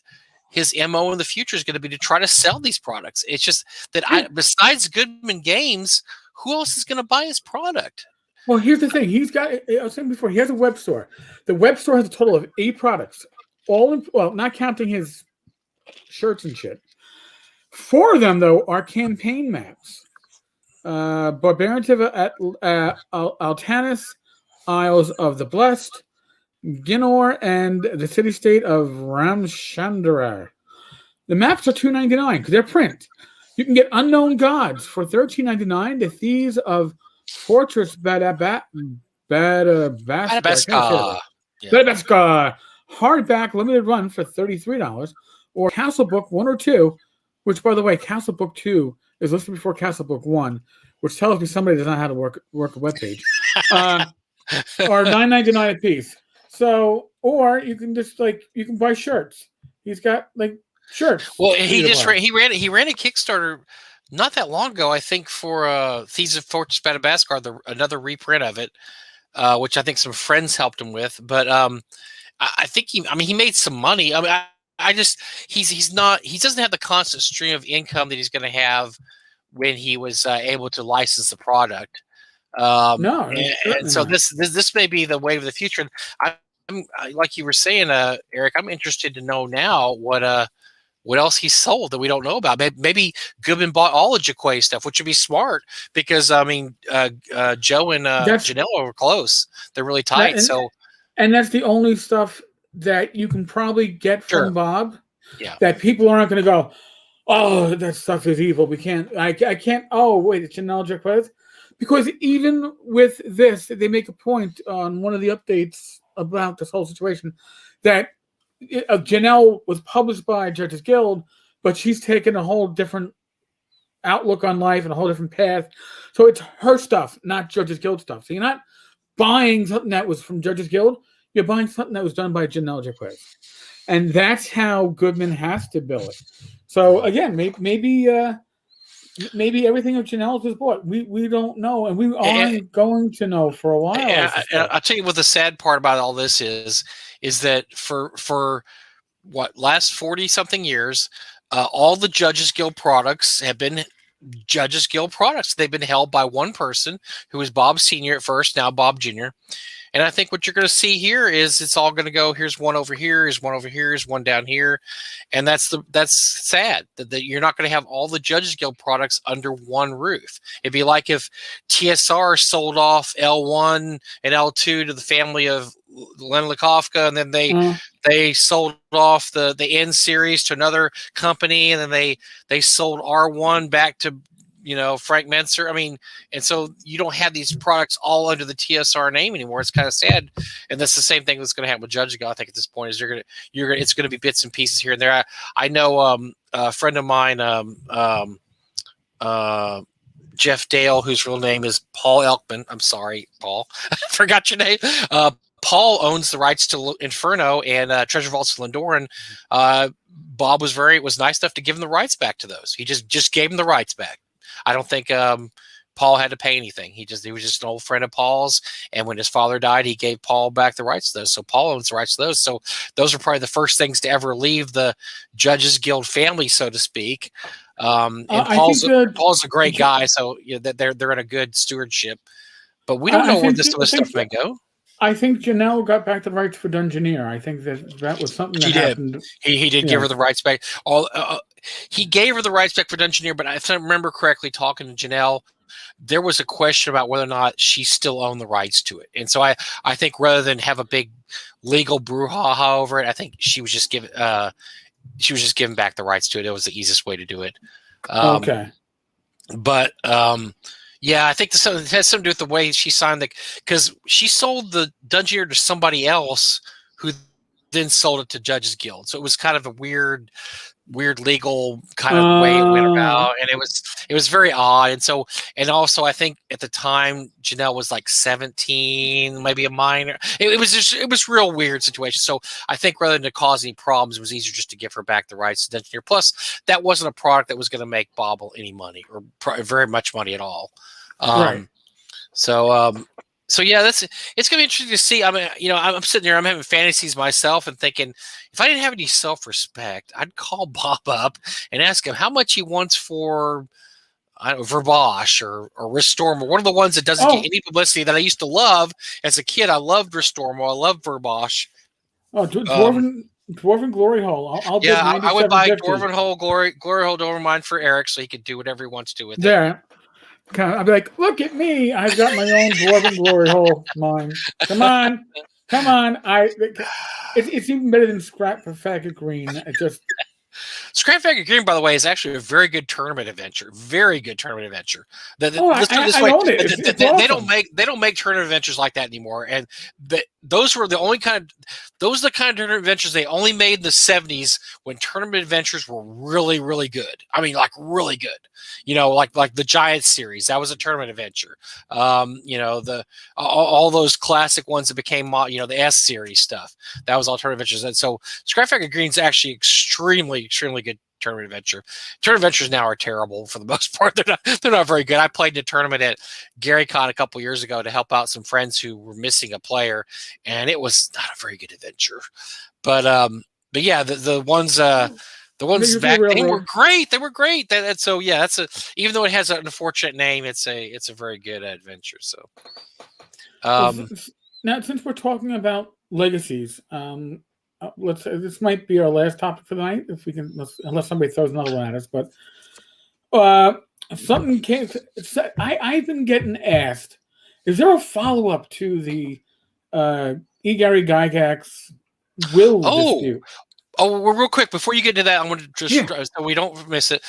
MO in the future is going to be to try to sell these products. It's just that besides Goodman Games, who else is going to buy his product? Well, here's the thing. He's got, I was saying before, he has a web store. The web store has a total of 8 products, not counting his shirts and shit. 4 of them, though, are campaign maps. Barbarian at Altanis, Isles of the Blessed, Ginor, and the city-state of Ramchandra. The maps are $2.99 because they're print. You can get Unknown Gods for $13.99. The Thieves of Fortress Badabasca hardback limited run for $33, or Castle Book 1 or 2, which, by the way, Castle Book 2 is listed before Castle Book 1, which tells me somebody does not know how to work a webpage, or $9.99 a piece. So, or you can just you can buy shirts. He's got shirts. Well, he ran a Kickstarter not that long ago, I think, for Thieves of Fortress Badabasca, another reprint of it, which I think some friends helped him with. But I think he made some money. I mean, he doesn't have the constant stream of income that he's going to have when he was able to license the product. And so this may be the wave of the future. And I'm like you were saying, Eric, I'm interested to know now what what else he sold that we don't know about. Maybe Goodman bought all the Jaquay stuff, which would be smart because I mean, Joe and Janelle are close. They're really tight. And that's the only stuff that you can probably get from Bob. Yeah. That people aren't going to go, oh, that stuff is evil. We can't. I can't. Oh, wait, it's Janelle Jaquez. Because even with this, they make a point on one of the updates about this whole situation that Janelle was published by Judges Guild, but she's taken a whole different outlook on life and a whole different path. So it's her stuff, not Judges Guild stuff. So you're not buying something that was from Judges Guild. You're buying something that was done by Janelle Jaquez. And that's how Goodman has to bill it. So again, maybe everything of Janelle's was bought. We don't know, and we aren't going to know for a while. I'll tell you what the sad part about all this is that for what last 40-something years, all the Judges Guild products have been Judges Guild products. They've been held by one person who was Bob Sr. at first, now Bob Jr. And I think what you're going to see here is it's all going to go, here's one over here, here's one over here, here's one down here. And that's sad that you're not going to have all the Judges Guild products under one roof. It'd be like if TSR sold off L1 and L2 to the family of Len Lakofka, and then they sold off the N series to another company, and then they sold R1 back to Frank Menser. I mean, and so you don't have these products all under the TSR name anymore. It's kind of sad, and that's the same thing that's going to happen with Judges Guild. I think at this point is it's going to be bits and pieces here and there. I know a friend of mine, Jeff Dale, whose real name is Paul Elkman. I'm sorry, Paul, I forgot your name. Paul owns the rights to Inferno and Treasure Vaults of Lindoran. Bob was nice enough to give him the rights back to those. He just gave him the rights back. I don't think Paul had to pay anything. He was just an old friend of Paul's, and when his father died, he gave Paul back the rights to those. So Paul owns the rights to those. So those are probably the first things to ever leave the Judges Guild family, so to speak. And Paul's a great guy, so they're in a good stewardship. But we don't know where this other stuff may go. I think Janelle got back the rights for Dungeoneer. I think that was something that happened. He did give her the rights back. He gave her the rights back for Dungeoneer, but if I remember correctly, talking to Janelle, there was a question about whether or not she still owned the rights to it. And so I think rather than have a big legal brouhaha over it, I think she was just giving back the rights to it. It was the easiest way to do it. Okay. But yeah, I think it has something to do with the way she signed because she sold the Dungeoneer to somebody else who then sold it to Judges Guild. So it was kind of a weird legal kind of way it went about, and it was very odd. And also I think at the time Janelle was like 17, maybe a minor. It was real weird situation. So I think rather than to cause any problems, it was easier just to give her back the rights to Dungeoneer. Plus, that wasn't a product that was going to make Bobble any money or very much money at all. Right. So yeah, it's gonna be interesting to see. I mean, I'm sitting here, I'm having fantasies myself and thinking, if I didn't have any self-respect, I'd call Bob up and ask him how much he wants for Verbosch or Restormo, one of the ones that doesn't get any publicity that I used to love as a kid. I loved Restormo, I loved Verbosch. Dwarven Glory Hole. I would buy Dwarven Hole, Glory Hole over mine for Eric, so he could do whatever he wants to with it. Yeah. I'd be like, look at me. I've got my own Dwarven Glory Hole mine. Come on. It's even better than Scrap Perfect Green. Scrap Factory Green, by the way, is actually a very good tournament adventure. Very good tournament adventure. Let's put it this way: they don't make tournament adventures like that anymore. And those are the kind of tournament adventures they only made in the 70s when tournament adventures were really, really good. I mean, like really good. Like the Giants series, that was a tournament adventure. All those classic ones that became the S series stuff, that was all tournament adventures. And so Scrap Factory Green's actually extremely good tournament adventure. Tournament adventures now are terrible for the most part. They're not very good. I played in a tournament at GaryCon a couple years ago to help out some friends who were missing a player, and it was not a very good adventure. But yeah, the ones back then were great. They were great. So yeah, even though it has an unfortunate name, it's a very good adventure. So now, since we're talking about legacies, let's say this might be our last topic for the night, if we can, unless somebody throws another one at us. But something came. I've been getting asked: is there a follow up to the Gary Gygax will dispute? Oh, well, real quick before you get to that, I want to just so we don't miss it.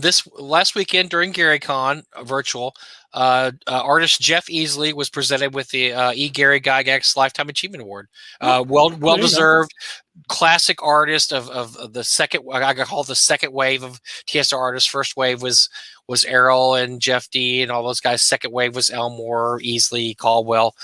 This last weekend during GaryCon virtual, artist Jeff Easley was presented with the Gary Gygax Lifetime Achievement Award. Well deserved. Classic artist of the second. I call it the second wave of TSR artists. First wave was Errol and Jeff D and all those guys. Second wave was Elmore, Easley, Caldwell.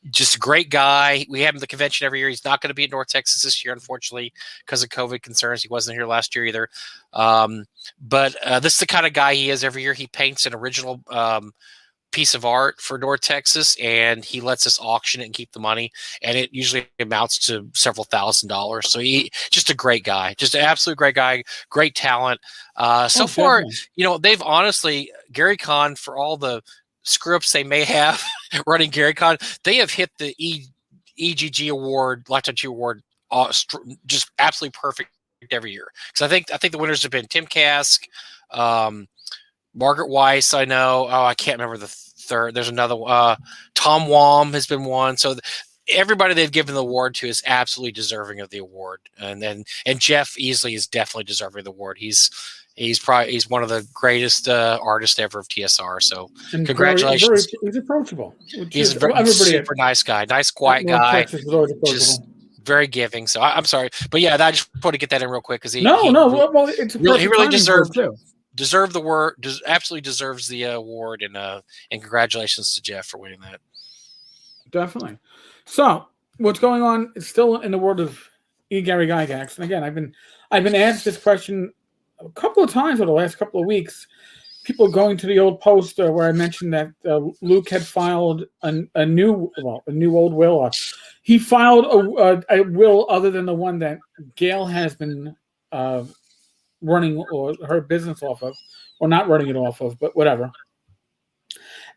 Just a great guy. We have him at the convention every year. He's not going to be at North Texas this year, unfortunately, because of COVID concerns. He wasn't here last year either. But this is the kind of guy he is every year. He paints an original piece of art for North Texas, and he lets us auction it and keep the money. And it usually amounts to several $1,000s. So he just a great guy, just an absolute great guy, great talent. So far, they've honestly, GaryCon, for all the screw-ups they may have running GaryCon, they have hit the EGG award, Lifetime Achievement Award, just absolutely perfect every year. Because I think the winners have been Tim Kask, Margaret Weiss, I know. Oh, I can't remember the third. There's another Tom Wom has been one. So everybody they've given the award to is absolutely deserving of the award. And Jeff Easley is definitely deserving of the award. He's one of the greatest artists ever of TSR. So and congratulations. He's approachable. He's a super nice guy, nice, quiet guy. Just very giving. So I'm sorry, but yeah, I just want to get that in real quick because he really deserved the award. Absolutely deserves the award, and congratulations to Jeff for winning that. Definitely. So what's going on is still in the world of Gary Gygax, and again, I've been asked this question a couple of times over the last couple of weeks. People going to the old post where I mentioned that Luke had filed a new old will. He filed a will other than the one that Gail has been running or her business off of, or not running it off of, but whatever.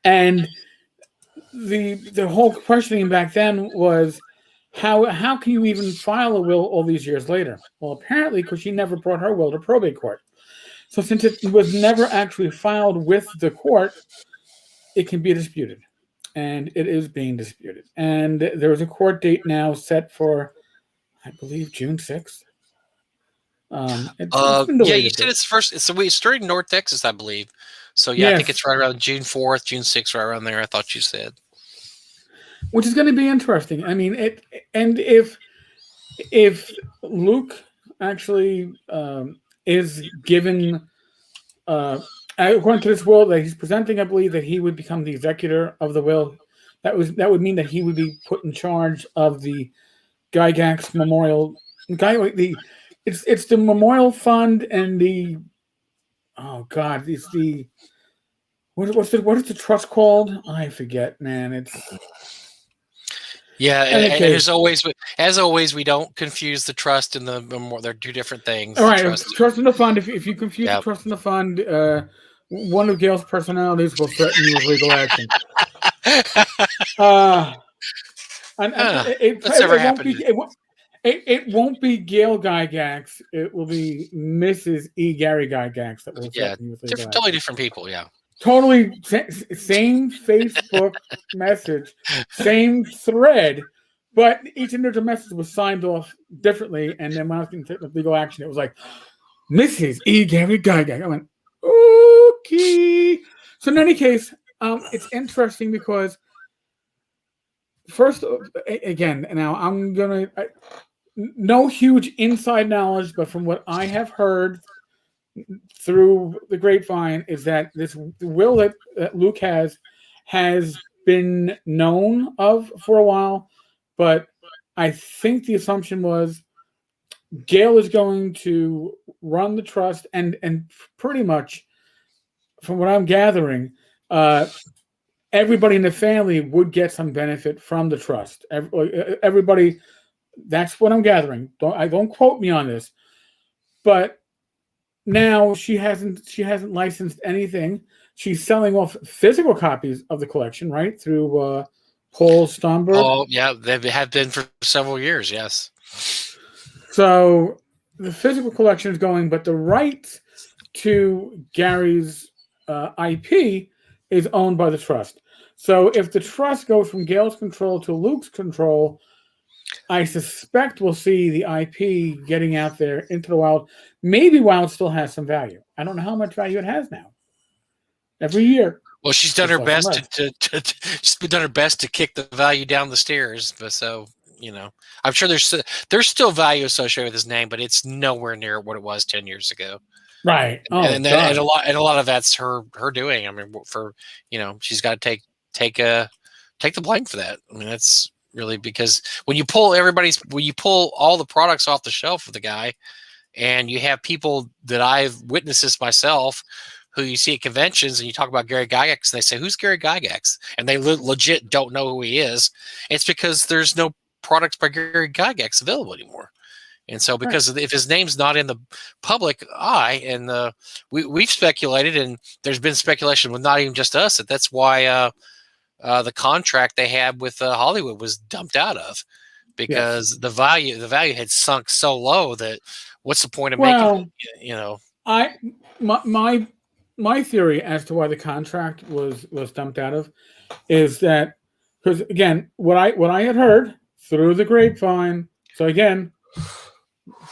And the whole questioning back then was, how can you even file a will all these years later? Well, apparently because she never brought her will to probate court. So since it was never actually filed with the court, it can be disputed. And it is being disputed. And there is a court date now set for, I believe, June 6th. You said it's first. It's starting in North Texas, I believe. So yeah, yes. I think it's right around June 4th, June 6th, right around there. I thought you said, which is going to be interesting. I mean, if Luke actually is given, according to this will that he's presenting, I believe that he would become the executor of the will. That would mean that he would be put in charge of the Gygax Memorial. It's the Memorial Fund and the what is the trust called? I forget, man. As always, we don't confuse the trust and the memorial. They're two different things. All right, trust in the fund. If you confuse the trust in the fund, one of Gail's personalities will threaten you with legal action. It won't be Gail Gygax. It will be Mrs. Gary Gygax that will threaten you with legal action. Totally different people, yeah. Totally same Facebook message, same thread, but each individual message was signed off differently. And then when I was going to take the legal action, it was like, Mrs. Gary Gygax. I went, okay. So in any case, it's interesting because first, again, now I'm going to, no huge inside knowledge, but from what I have heard through the grapevine is that this will that Luke has been known of for a while, but I think the assumption was Gail is going to run the trust and pretty much from what I'm gathering, everybody in the family would get some benefit from the trust. Everybody, that's what I'm gathering. Don't quote me on this, but now she hasn't licensed anything. She's selling off physical copies of the collection, right, through Paul Stomberg. Oh yeah, they have been for several years. Yes. So the physical collection is going, but the rights to Gary's IP is owned by the trust. So if the trust goes from Gail's control to Luke's control, I suspect we'll see the IP getting out there into the wild. Maybe while it still has some value. I don't know how much value it has now. Every year. Well, she's done her best she's done her best to kick the value down the stairs. But so, you know, I'm sure there's still value associated with his name, but it's nowhere near what it was 10 years ago. Right. Oh, and a lot of that's her doing. I mean, she's got to take the blame for that. I mean, that's really because when you pull all the products off the shelf of the guy, and you have people that I've witnessed this myself, who you see at conventions, and you talk about Gary Gygax, and they say, "Who's Gary Gygax?" And they legit don't know who he is. It's because there's no products by Gary Gygax available anymore. And so, because if his name's not in the public eye, and we've speculated, and there's been speculation with not even just us, that's why the contract they had with Hollywood was dumped out of, because the value had sunk so low that what's the point of making it, you know? My theory as to why the contract was dumped out of is that, because again, what I had heard through the grapevine. So again,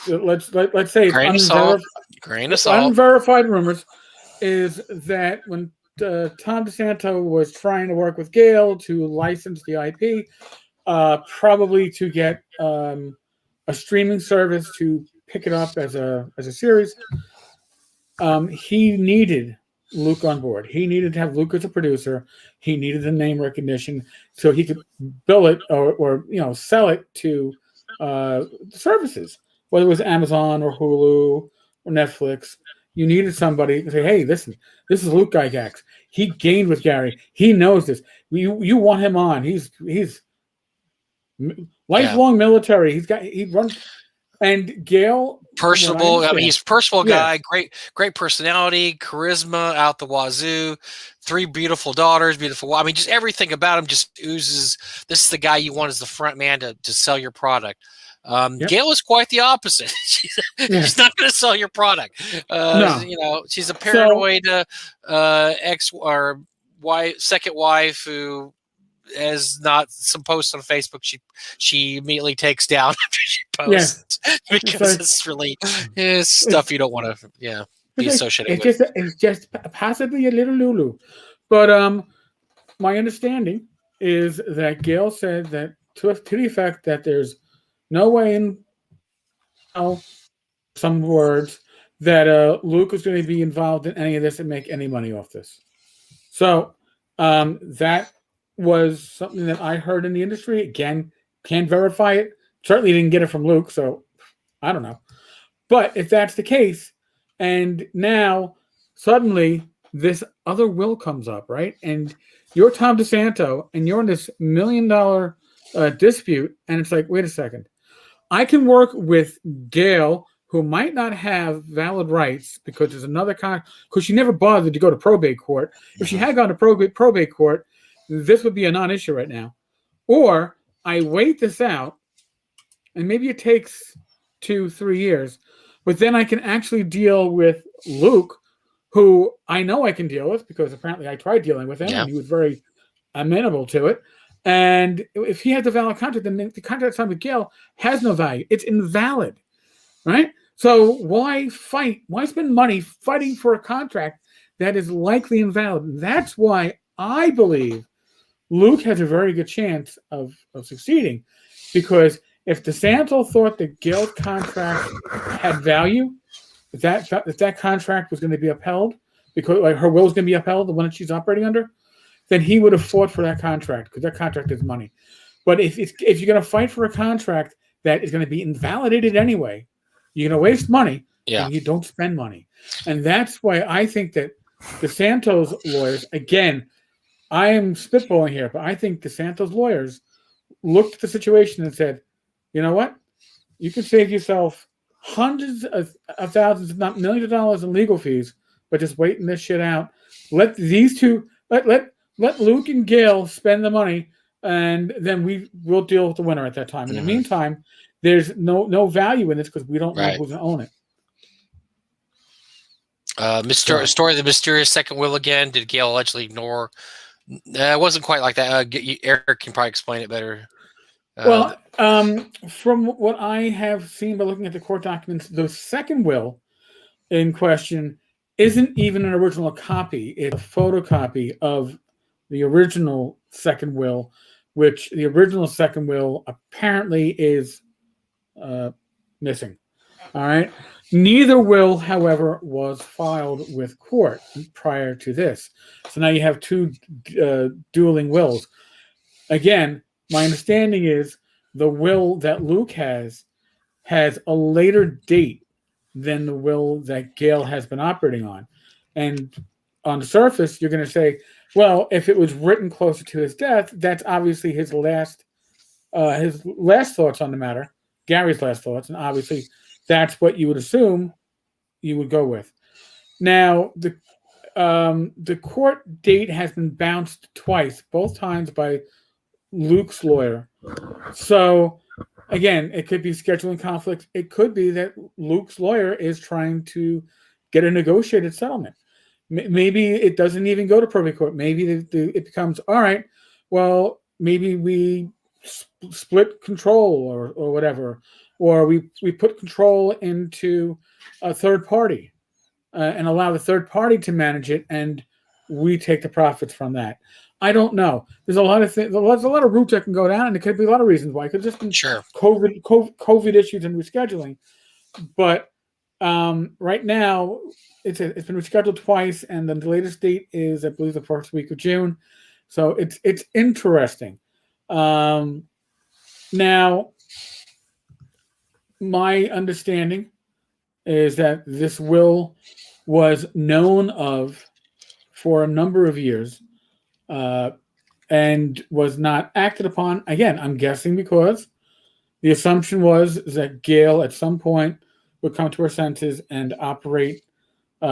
let's say it's unverified rumors, is that when Tom DeSanto was trying to work with Gail to license the IP, probably to get a streaming service to pick it up as a series, he needed Luke on board. He needed to have Luke as a producer. He needed the name recognition so he could bill it or sell it to services, whether it was Amazon or Hulu or Netflix. You needed somebody to say, "Hey, listen, this is Luke Gygax. He gained with Gary. He knows this. You want him on. He's lifelong military. He runs." And Gail, personable. I mean, he's a personable guy. Great personality, charisma out the wazoo. 3 beautiful daughters, beautiful. I mean, just everything about him just oozes. This is the guy you want as the front man to sell your product. Gail is quite the opposite. She's not going to sell your product. No. She's a paranoid ex or second wife who has not some posts on Facebook. She immediately takes down after she posts because it's really stuff you don't want to be associated with. It's just possibly a little Lulu. But my understanding is that Gail said that to the effect that there's no way in some words that Luke is going to be involved in any of this and make any money off this. So that was something that I heard in the industry. Again, can't verify it. Certainly didn't get it from Luke, so I don't know. But if that's the case, and now suddenly this other will comes up, right? And you're Tom DeSanto, and you're in this $1 million dispute, and it's like, wait a second. I can work with Gail, who might not have valid rights because there's another because she never bothered to go to probate court. If she had gone to probate court, this would be a non-issue right now. Or I wait this out, and maybe it takes 2-3 years, but then I can actually deal with Luke, who I know I can deal with because apparently I tried dealing with him and he was very amenable to it. And if he has a valid contract, then the contract signed with Gail has no value. It's invalid, right? So why fight? Why spend money fighting for a contract that is likely invalid? And that's why I believe Luke has a very good chance of succeeding, because if DeSanto thought that Gail's contract had value, if that contract was going to be upheld, because her will is going to be upheld, the one that she's operating under, then he would have fought for that contract because that contract is money. But if you're going to fight for a contract that is going to be invalidated anyway, you're going to waste money and you don't spend money. And that's why I think that DeSanto's lawyers, again, I am spitballing here, but I think DeSanto's lawyers looked at the situation and said, you know what? You can save yourself hundreds of thousands, if not millions of dollars in legal fees, but just waiting this shit out. Let these two, let Luke and Gail spend the money, and then we'll deal with the winner at that time. In the meantime, there's no value in this because we don't know Right. who's going to own it. Story of the mysterious second will again. Did Gail allegedly ignore? It wasn't quite like that. Eric can probably explain it better. From what I have seen by looking at the court documents, the second will in question isn't even an original copy. It's a photocopy of the original second will, which the original second will apparently is missing. All right. Neither will, however, was filed with court prior to this. So now you have two dueling wills. Again, my understanding is the will that Luke has a later date than the will that Gail has been operating on. And on the surface, you're going to say, well, if it was written closer to his death, that's obviously his last thoughts on the matter, Gary's last thoughts, and obviously that's what you would assume you would go with. Now, the court date has been bounced twice, both times by Luke's lawyer. So, again, it could be scheduling conflicts. It could be that Luke's lawyer is trying to get a negotiated settlement. Maybe it doesn't even go to probate court. Maybe it becomes, all right, well, maybe we split control or whatever, or we put control into a third party and allow the third party to manage it, and we take the profits from that. I don't know. There's a lot of things. There's a lot of routes that can go down, and it could be a lot of reasons why. It could just be COVID issues and rescheduling. But right now, it's been rescheduled twice, and the latest date is, I believe, the first week of June. So it's interesting. Now, my understanding is that this will was known of for a number of years and was not acted upon. Again, I'm guessing because the assumption was that Gail at some point would come to her senses and operate in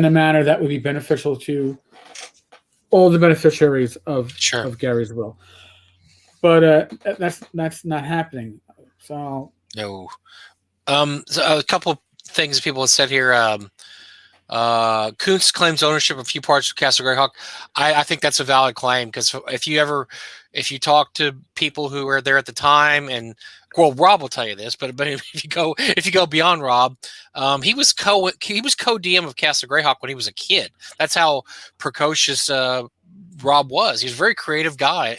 a manner that would be beneficial to all the beneficiaries of Gary's will. But that's not happening. So no. So a couple things people have said here. Kuntz claims ownership of a few parts of Castle Greyhawk. I think that's a valid claim, because if you talk to people who were there at the time, and Rob will tell you this, but if you go beyond Rob, he was co-DM of Castle Greyhawk when he was a kid. That's how precocious Rob was. He was a very creative guy,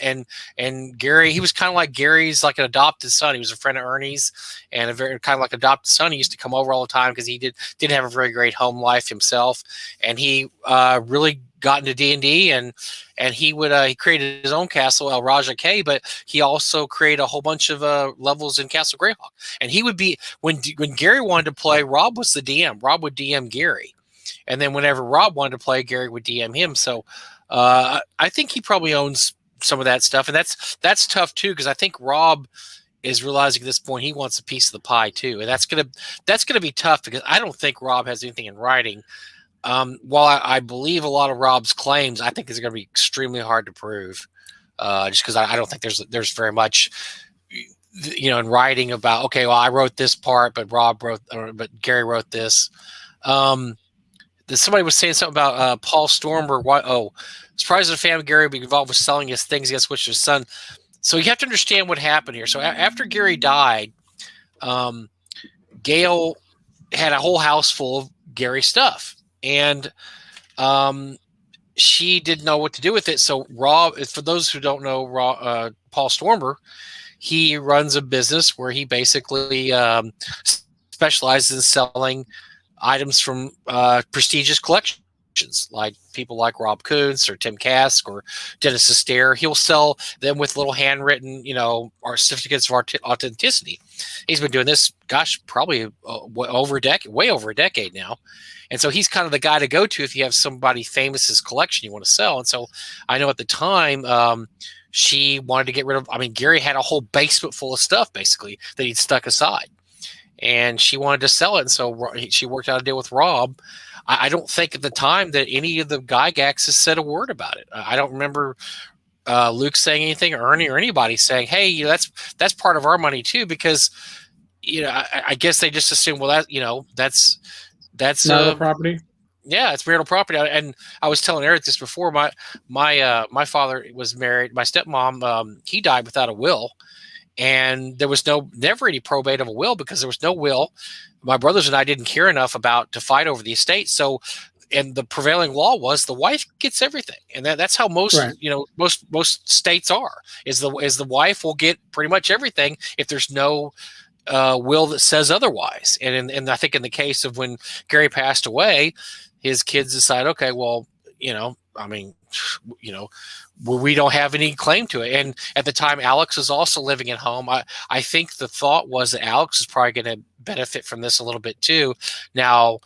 and Gary, he was kind of like Gary's like an adopted son. He was a friend of Ernie's, and a very kind of like adopted son. He used to come over all the time because he didn't have a very great home life himself, and he really got into D&D, and he created his own castle, El Raja K, but he also created a whole bunch of levels in Castle Greyhawk. And he would be, when Gary wanted to play, Rob was the DM. Rob would DM Gary, and then whenever Rob wanted to play, Gary would DM him. So I think he probably owns some of that stuff, and that's tough too, because I think Rob is realizing at this point he wants a piece of the pie too, and that's gonna be tough, because I don't think Rob has anything in writing. While I believe a lot of Rob's claims, I think it's going to be extremely hard to prove, just because I don't think there's very much, in writing about, okay, well, I wrote this part, but but Gary wrote this. Somebody was saying something about Paul Stormer. Surprised the family Gary would be involved with selling his things against his son. So you have to understand what happened here. So after Gary died, Gail had a whole house full of Gary stuff, and she didn't know what to do with it. So Rob, for those who don't know, Paul Stormer, he runs a business where he basically specializes in selling items from prestigious collections, like people like Rob Kuntz or Tim Kask or Dennis Astaire. He'll sell them with little handwritten, our certificates of authenticity. He's been doing this, probably way over a decade now. And so he's kind of the guy to go to if you have somebody famous's collection you want to sell. And so I know at the time she wanted to get rid of, Gary had a whole basement full of stuff basically that he'd stuck aside, and she wanted to sell it. And so she worked out a deal with Rob. I don't think at the time that any of the Gygaxes said a word about it. I don't remember Luke saying anything, or Ernie, or anybody saying, "Hey, that's part of our money too," because I guess they just assume, well, that's marital property. Yeah, it's marital property. And I was telling Eric this before. My father was married. My stepmom, he died without a will, and there was never any probate of a will because there was no will. My brothers and I didn't care enough to fight over the estate. So, and the prevailing law was the wife gets everything, and that's how most most states are. Is the wife will get pretty much everything if there's no will that says otherwise. And I think in the case of when Gary passed away, his kids decide, okay, well, I mean, we don't have any claim to it. And at the time, Alex was also living at home. I think the thought was that Alex is probably going to benefit from this a little bit too. Now,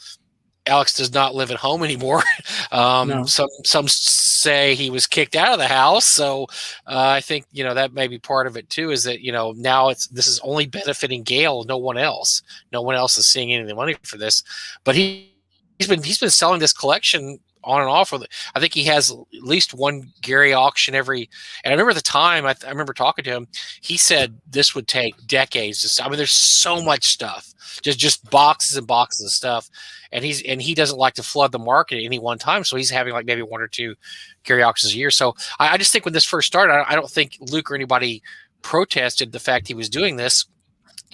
Alex does not live at home anymore. No. Some say he was kicked out of the house. So I think that may be part of it too. Is that now this is only benefiting Gail, no one else. No one else is seeing any of the money for this. But he's been selling this collection on and off. I think he has at least one Gary auction every. And I remember at the time, I remember talking to him. He said this would take decades. I mean, there's so much stuff, just boxes and boxes of stuff. And he doesn't like to flood the market at any one time, so he's having like maybe one or two Gary auctions a year. So I just think when this first started, I don't think Luke or anybody protested the fact he was doing this.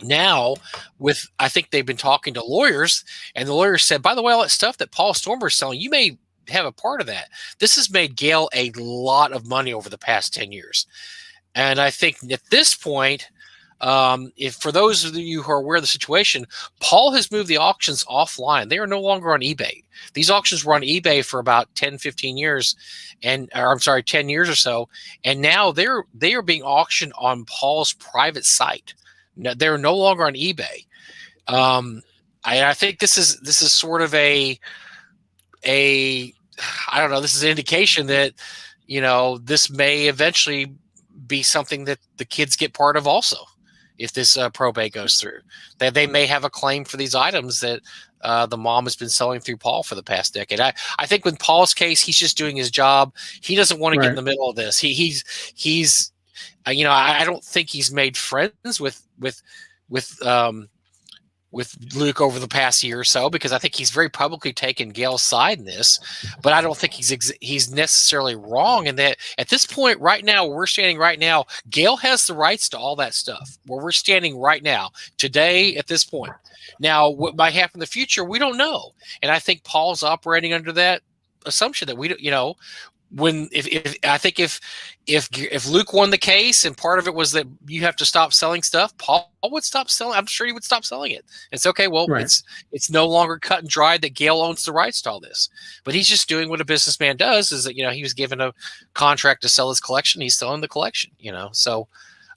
Now, I think they've been talking to lawyers, and the lawyers said, by the way, all that stuff that Paul Stormer is selling, you may have a part of that. This has made Gail a lot of money over the past 10 years. And I think at this point, if for those of you who are aware of the situation, Paul has moved the auctions offline. They are no longer on eBay. These auctions were on eBay for about 10, 15 years, 10 years or so. And now they are being auctioned on Paul's private site. They're no longer on eBay. I think this is sort of a I don't know. This is an indication that this may eventually be something that the kids get part of also. If this probate goes through, that they may have a claim for these items that the mom has been selling through Paul for the past decade. I think with Paul's case, he's just doing his job. He doesn't want to get in the middle of this. He's I don't think he's made friends with Luke over the past year or so, because I think he's very publicly taken Gail's side in this, but I don't think he's necessarily wrong in that at this point right now, where we're standing right now, Gail has the rights to all that stuff where we're standing right now, today, at this point. Now, what might happen in the future, we don't know. And I think Paul's operating under that assumption that we don't, if Luke won the case and part of it was that you have to stop selling stuff, Paul would stop selling. I'm sure he would stop selling it. It's okay. Well, it's no longer cut and dried that Gail owns the rights to all this, but he's just doing what a businessman does. Is that he was given a contract to sell his collection. He's selling the collection. So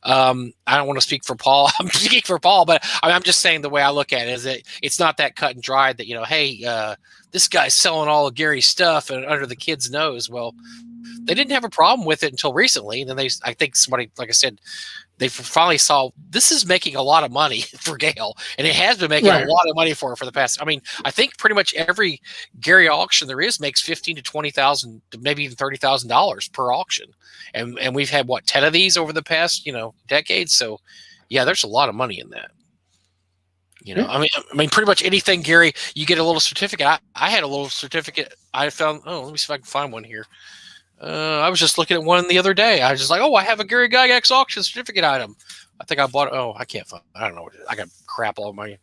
I don't want to speak for Paul. I'm speaking for Paul, but I'm just saying the way I look at it is that it's not that cut and dried that hey, this guy's selling all of Gary's stuff and under the kid's nose. Well, they didn't have a problem with it until recently. And then I think somebody, like I said, they finally saw this is making a lot of money for Gail, and it has been making a lot of money for her for the past. I mean, I think pretty much every Gary auction there is makes $15,000 to $20,000 to maybe even $30,000 per auction, and we've had 10 of these over the past decades. So, yeah, there's a lot of money in that. I mean, pretty much anything, Gary, you get a little certificate. I had a little certificate. I found. Oh, let me see if I can find one here. I was just looking at one the other day. I was just like, I have a Gary Gygax auction certificate item. I think I bought it. Oh, I can't find it. I don't know what it is. I got crap all my.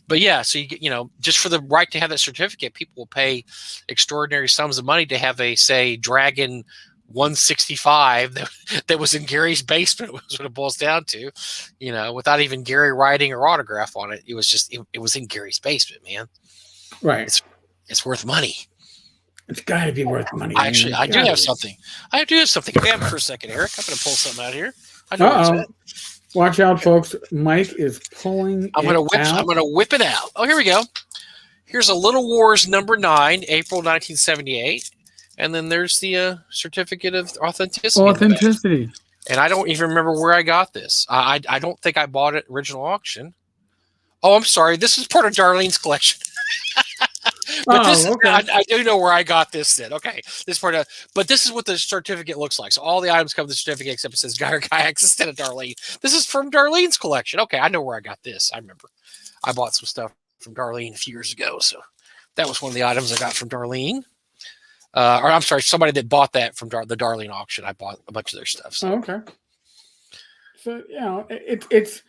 But yeah, so you get, just for the right to have that certificate, people will pay extraordinary sums of money to have a, say, Dragon 165 that was in Gary's basement, was what it boils down to, without even Gary writing or autograph on it. It was just, it was in Gary's basement, man. Right. It's worth money. It's got to be worth money. Actually, I do have something. Damn, for a second, Eric. I'm going to pull something out here. I know Watch out, folks. Mike is pulling I'm going to whip it out. Oh, here we go. Here's a Little Wars number 9, April 1978. And then there's the certificate of authenticity. And I don't even remember where I got this. I don't think I bought it original auction. Oh, I'm sorry. This is part of Darlene's collection. But this is, okay. I do know where I got this then. Okay. This part of, but this is what the certificate looks like. So all the items come with the certificate except it says Gary Gygax instead of Darlene. This is from Darlene's collection. Okay. I know where I got this. I remember I bought some stuff from Darlene a few years ago. So that was one of the items I got from Darlene. Or I'm sorry, somebody that bought that from the Darlene auction. I bought a bunch of their stuff. So. Okay. So, it's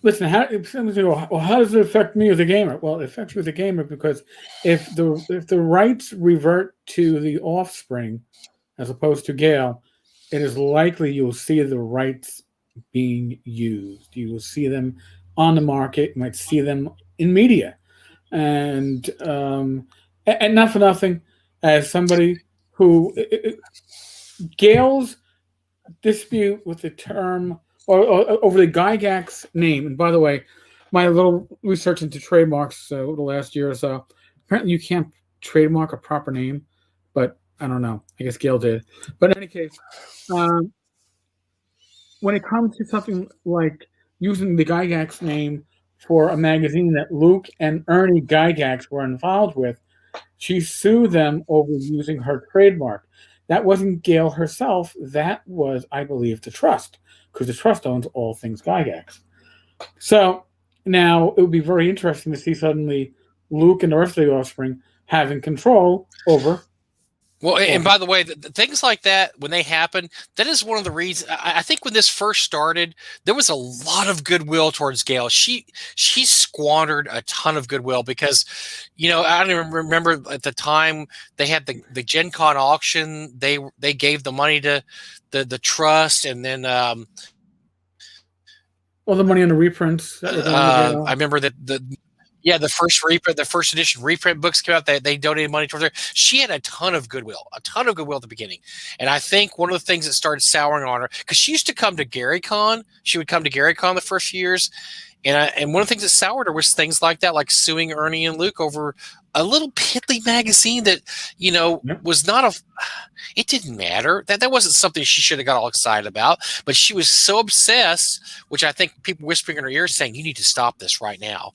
listen, how does it affect me as a gamer? Well, it affects you as a gamer because if the rights revert to the offspring as opposed to Gail, it is likely you'll see the rights being used. You will see them on the market. You might see them in media. And not for nothing, as somebody who Gail's dispute with the term or over the Gygax name. And by the way, my little research into trademarks over the last year or so, apparently you can't trademark a proper name, but I don't know. I guess Gail did. But in any case, when it comes to something like using the Gygax name for a magazine that Luke and Ernie Gygax were involved with, she sued them over using her trademark. That wasn't Gail herself. That was, I believe, the trust, because the trust owns all things Gygax. So now it would be very interesting to see suddenly Luke and the rest of the offspring having control over. Well, and by the way, the things like that, when they happen, that is one of the reasons. I think when this first started, there was a lot of goodwill towards Gail. She squandered a ton of goodwill because, I don't even remember at the time they had the Gen Con auction. They gave the money to the trust, and then all the money on the reprints. I remember that the first edition reprint books came out. They donated money towards her. She had a ton of goodwill at the beginning. And I think one of the things that started souring on her, because she used to come to Gary Con. She would come to Gary Con the first few years. And one of the things that soured her was things like that, like suing Ernie and Luke over a little piddly magazine that, was not it didn't matter. That wasn't something she should have got all excited about. But she was so obsessed, which I think people whispering in her ear saying, you need to stop this right now.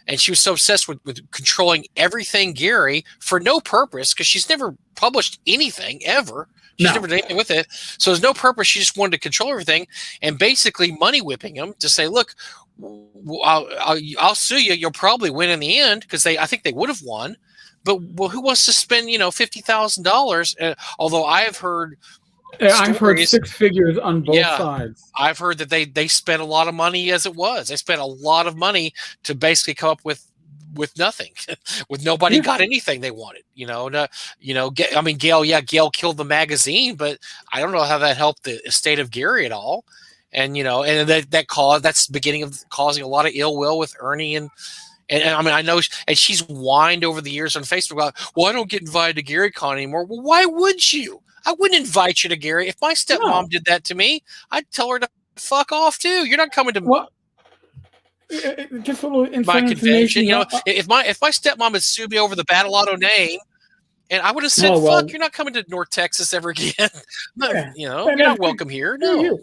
And she was so obsessed with controlling everything Gary for no purpose, because she's never published anything ever. She's never done anything with it. So there's no purpose. She just wanted to control everything and basically money whipping him to say, look, I'll sue you. You'll probably win in the end, because I think they would have won. But who wants to spend, $50,000? Although I've heard I've heard six figures on both sides. I've heard that they spent a lot of money as it was. They spent a lot of money to basically come up with nothing, with nobody got anything they wanted. Gail killed the magazine, but I don't know how that helped the estate of Gary at all. And that's the beginning of causing a lot of ill will with Ernie and I mean, I know, and she's whined over the years on Facebook about, well, I don't get invited to Gary Con anymore. Well, why would you? I wouldn't invite you to Gary. If my stepmom did that to me, I'd tell her to fuck off too. You're not coming to just a little my convention. If my stepmom had sued me over the Battle Auto name, and I would have said, "Fuck, you're not coming to North Texas ever again." You're not welcome here. No.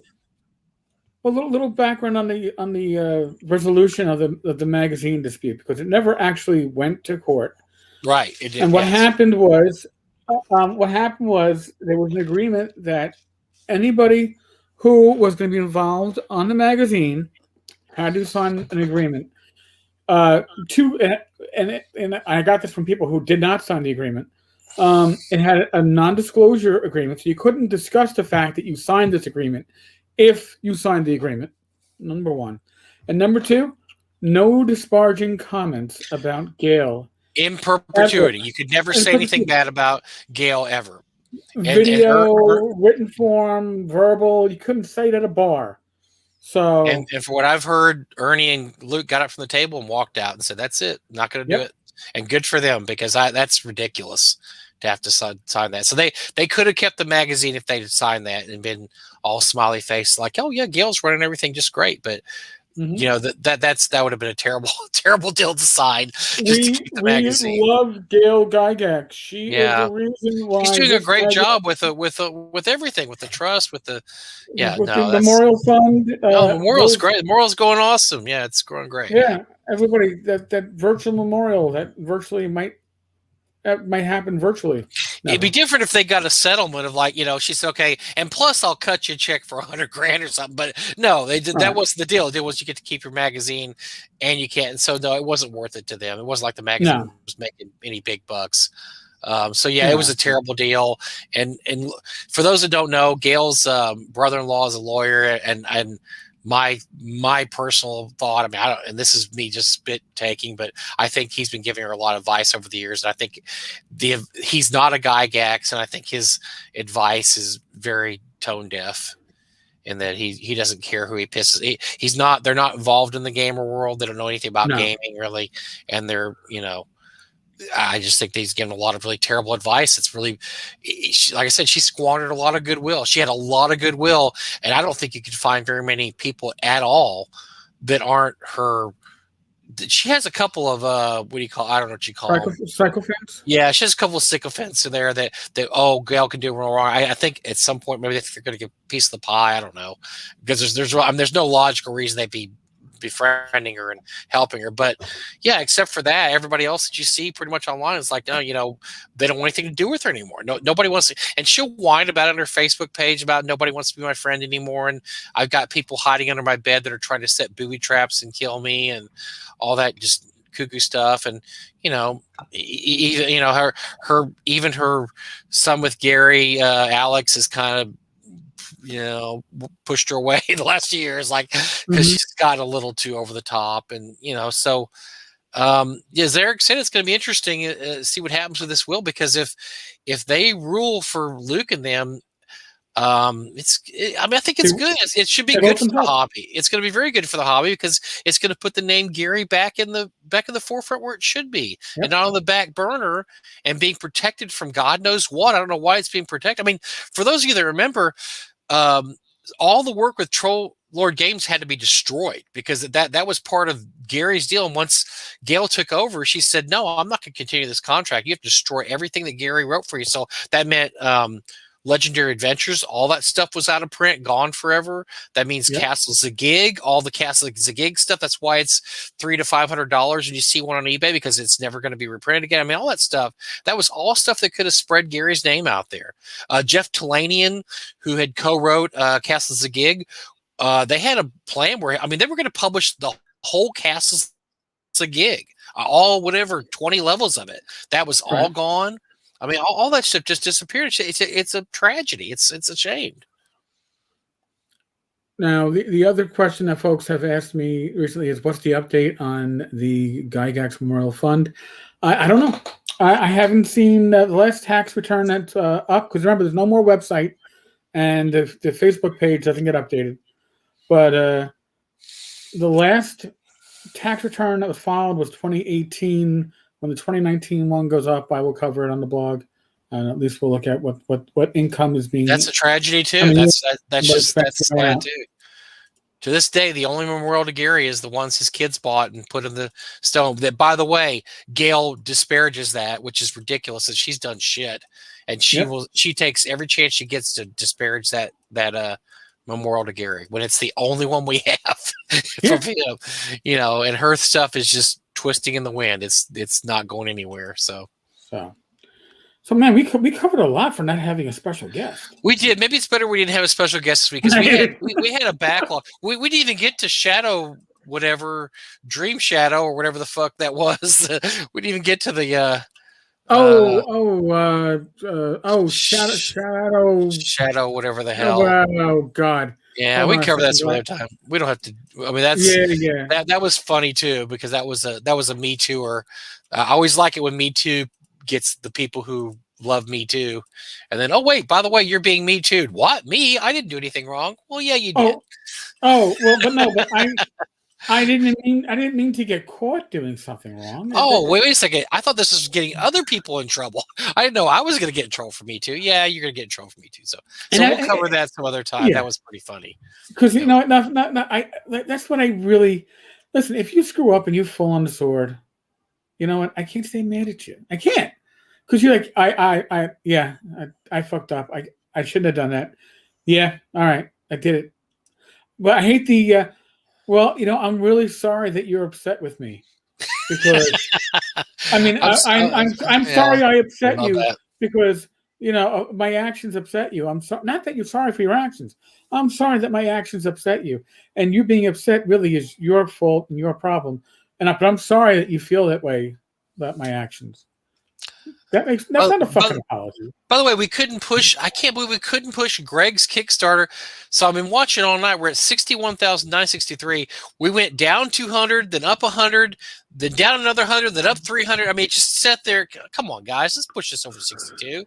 A little background on the resolution of the magazine dispute, because it never actually went to court. Right. It did. And what happened was there was an agreement that anybody who was going to be involved on the magazine had to sign an agreement. And I got this from people who did not sign the agreement. It had a non-disclosure agreement, so you couldn't discuss the fact that you signed this agreement if you signed the agreement, number one. And number two, no disparaging comments about Gail. In perpetuity. You could never say anything bad about Gail ever. Video, written form, verbal, you couldn't say it at a bar. So, and for what I've heard, Ernie and Luke got up from the table and walked out and said, that's it. I'm not going to do it. And good for them, because that's ridiculous to have to sign that. So they could have kept the magazine if they'd signed that and been all smiley face, like, oh yeah, Gail's running everything just great. But that would have been a terrible deal to sign. We love Gail Gygax. She is the reason why she's doing a great job with everything, with the trust, with the the Memorial Fund. Memorial's great. Memorial's going awesome. Yeah, it's going great. Yeah, everybody that virtual memorial that virtually might might happen virtually. It'd be different if they got a settlement of like, she said, okay, and plus I'll cut you a check for $100,000 or something. But no, they did. That wasn't the deal. The deal was you get to keep your magazine, and you can't. And so no, it wasn't worth it to them. It wasn't like the magazine was making any big bucks. So yeah, it was a terrible deal. And for those that don't know, Gail's brother-in-law is a lawyer, and my personal thought, I mean, and this is me just spit taking, but I think he's been giving her a lot of advice over the years. And I think he's not a Gygax, and I think his advice is very tone deaf, in that he doesn't care who he pisses. They're not involved in the gamer world. They don't know anything about gaming really, and they're I just think he's given a lot of really terrible advice. It's really, like I said, she squandered a lot of goodwill. She had a lot of goodwill, and I don't think you could find very many people at all that aren't her. She has a couple of what do you call? I don't know what you call them. Sycophants. Yeah, she has a couple of sycophants in there that Gail can do wrong. I think at some point maybe they're going to get a piece of the pie. I don't know, because there's no logical reason they'd be befriending her and helping her. But yeah, except for that, everybody else that you see pretty much online is like, no, they don't want anything to do with her anymore. Nobody wants to, and she'll whine about it on her Facebook page about nobody wants to be my friend anymore. And I've got people hiding under my bed that are trying to set booby traps and kill me and all that just cuckoo stuff. And even her son with Gary, Alex, is kind of pushed her away the last few years, like, because she's got a little too over the top. And so as Eric said, it's going to be interesting to see what happens with this will, because if they rule for Luke and them, I think it's good. It should be good for the hobby. It's going to be very good for the hobby, because it's going to put the name Gary back in the forefront where it should be, and not on the back burner and being protected from God knows what. I don't know why it's being protected. I mean, for those of you that remember, all the work with Troll Lord Games had to be destroyed, because that was part of Gary's deal. And once Gail took over, she said, no, I'm not going to continue this contract. You have to destroy everything that Gary wrote for you. So that meant Legendary Adventures, all that stuff was out of print, gone forever. That means Castle Zagig, all the Castle Zagig stuff. That's why it's $300 to $500 and you see one on eBay, because it's never going to be reprinted again. I mean, all that stuff, that was all stuff that could have spread Gary's name out there. Jeff Talanian, who had co-wrote Castle Zagig, they had a plan where, they were going to publish the whole Castle Zagig, all 20 levels of it. That was all gone. I mean, all that stuff just disappeared. It's a tragedy. It's a shame. Now, the other question that folks have asked me recently is, what's the update on the Gygax Memorial Fund? I don't know. I haven't seen the last tax return that's up, because remember, there's no more website, and the Facebook page doesn't get updated. But the last tax return that was filed was 2018. When the 2019 one goes up, I will cover it on the blog, and at least we'll look at what income is being. That's a tragedy too. That's sad too. To this day, the only memorial to Gary is the ones his kids bought and put in the stone. That, by the way, Gail disparages that, which is ridiculous. That she's done shit, and she takes every chance she gets to disparage that memorial to Gary when it's the only one we have from him. And her stuff is just twisting in the wind. It's not going anywhere. So man, we covered a lot for not having a special guest. We did. Maybe it's better we didn't have a special guest this week, because we had a backlog. We didn't even get to Shadow, whatever, Dream Shadow or whatever the fuck that was. We didn't even get to the Shadow, whatever the hell. Oh God. Yeah, we cover that some other time. We don't have to. I mean, that was funny too, because that was a Me Tooer. I always like it when Me Too gets the people who love Me Too, and then, oh wait, by the way, you're being Me Too'd. What? Me? I didn't do anything wrong. Well, yeah, you did. Well, but no, but I didn't mean to get caught doing something wrong. Oh, wait a second. I thought this was getting other people in trouble. I didn't know I was going to get in trouble for Me Too. Yeah, you're going to get in trouble for Me Too. So we'll cover that some other time. That was pretty funny. Because that's what I really listen. If you screw up and you fall on the sword, you know what? I can't stay mad at you. I can't, because you're like, I fucked up. I shouldn't have done that. Yeah, all right, I did it. But I hate I'm really sorry that you're upset with me, because I mean, I'm sorry I upset you because my actions upset you. I'm sorry, not that you're sorry for your actions. I'm sorry that my actions upset you, and you being upset really is your fault and your problem. But I'm sorry that you feel that way about my actions. That's not a fucking apology. By the way, we couldn't push. I can't believe we couldn't push Greg's Kickstarter. So I've been watching all night. We're at 61,963. We went down 200, then up 100, then down another 100, then up 300. I mean, it just sat there. Come on, guys, let's push this over 62.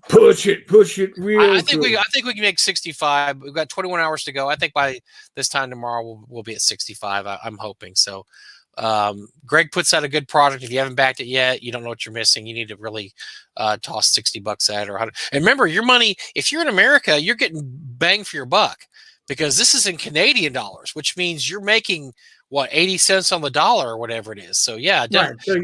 Push it. I think we can make 65. We've got 21 hours to go. I think by this time tomorrow we'll be at 65. I'm hoping so. Greg puts out a good product. If you haven't backed it yet, you don't know what you're missing. You need to really toss $60 at it or 100. And remember, your money, if you're in America, you're getting bang for your buck because this is in Canadian dollars, which means you're making 80 cents on the dollar or whatever it is. So yeah, right. So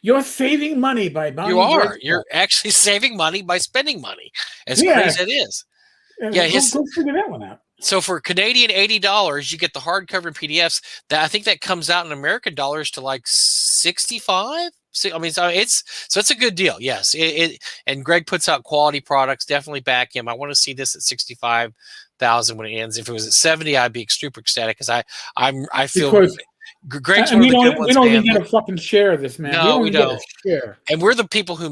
you're saving money by buying. You are. You're actually saving money by spending money. As crazy as it is. Yeah, go figure that one out. So for Canadian $80, you get the hardcover and PDFs. That I think that comes out in American dollars to like 65. I mean, so it's a good deal. Yes, and Greg puts out quality products. Definitely back him. I want to see this at 65,000 when it ends. If it was at 70, I'd be super ecstatic because I feel. Because Greg's one of the good ones, we don't even get a fucking share of this, man. No, we don't. Share. And we're the people who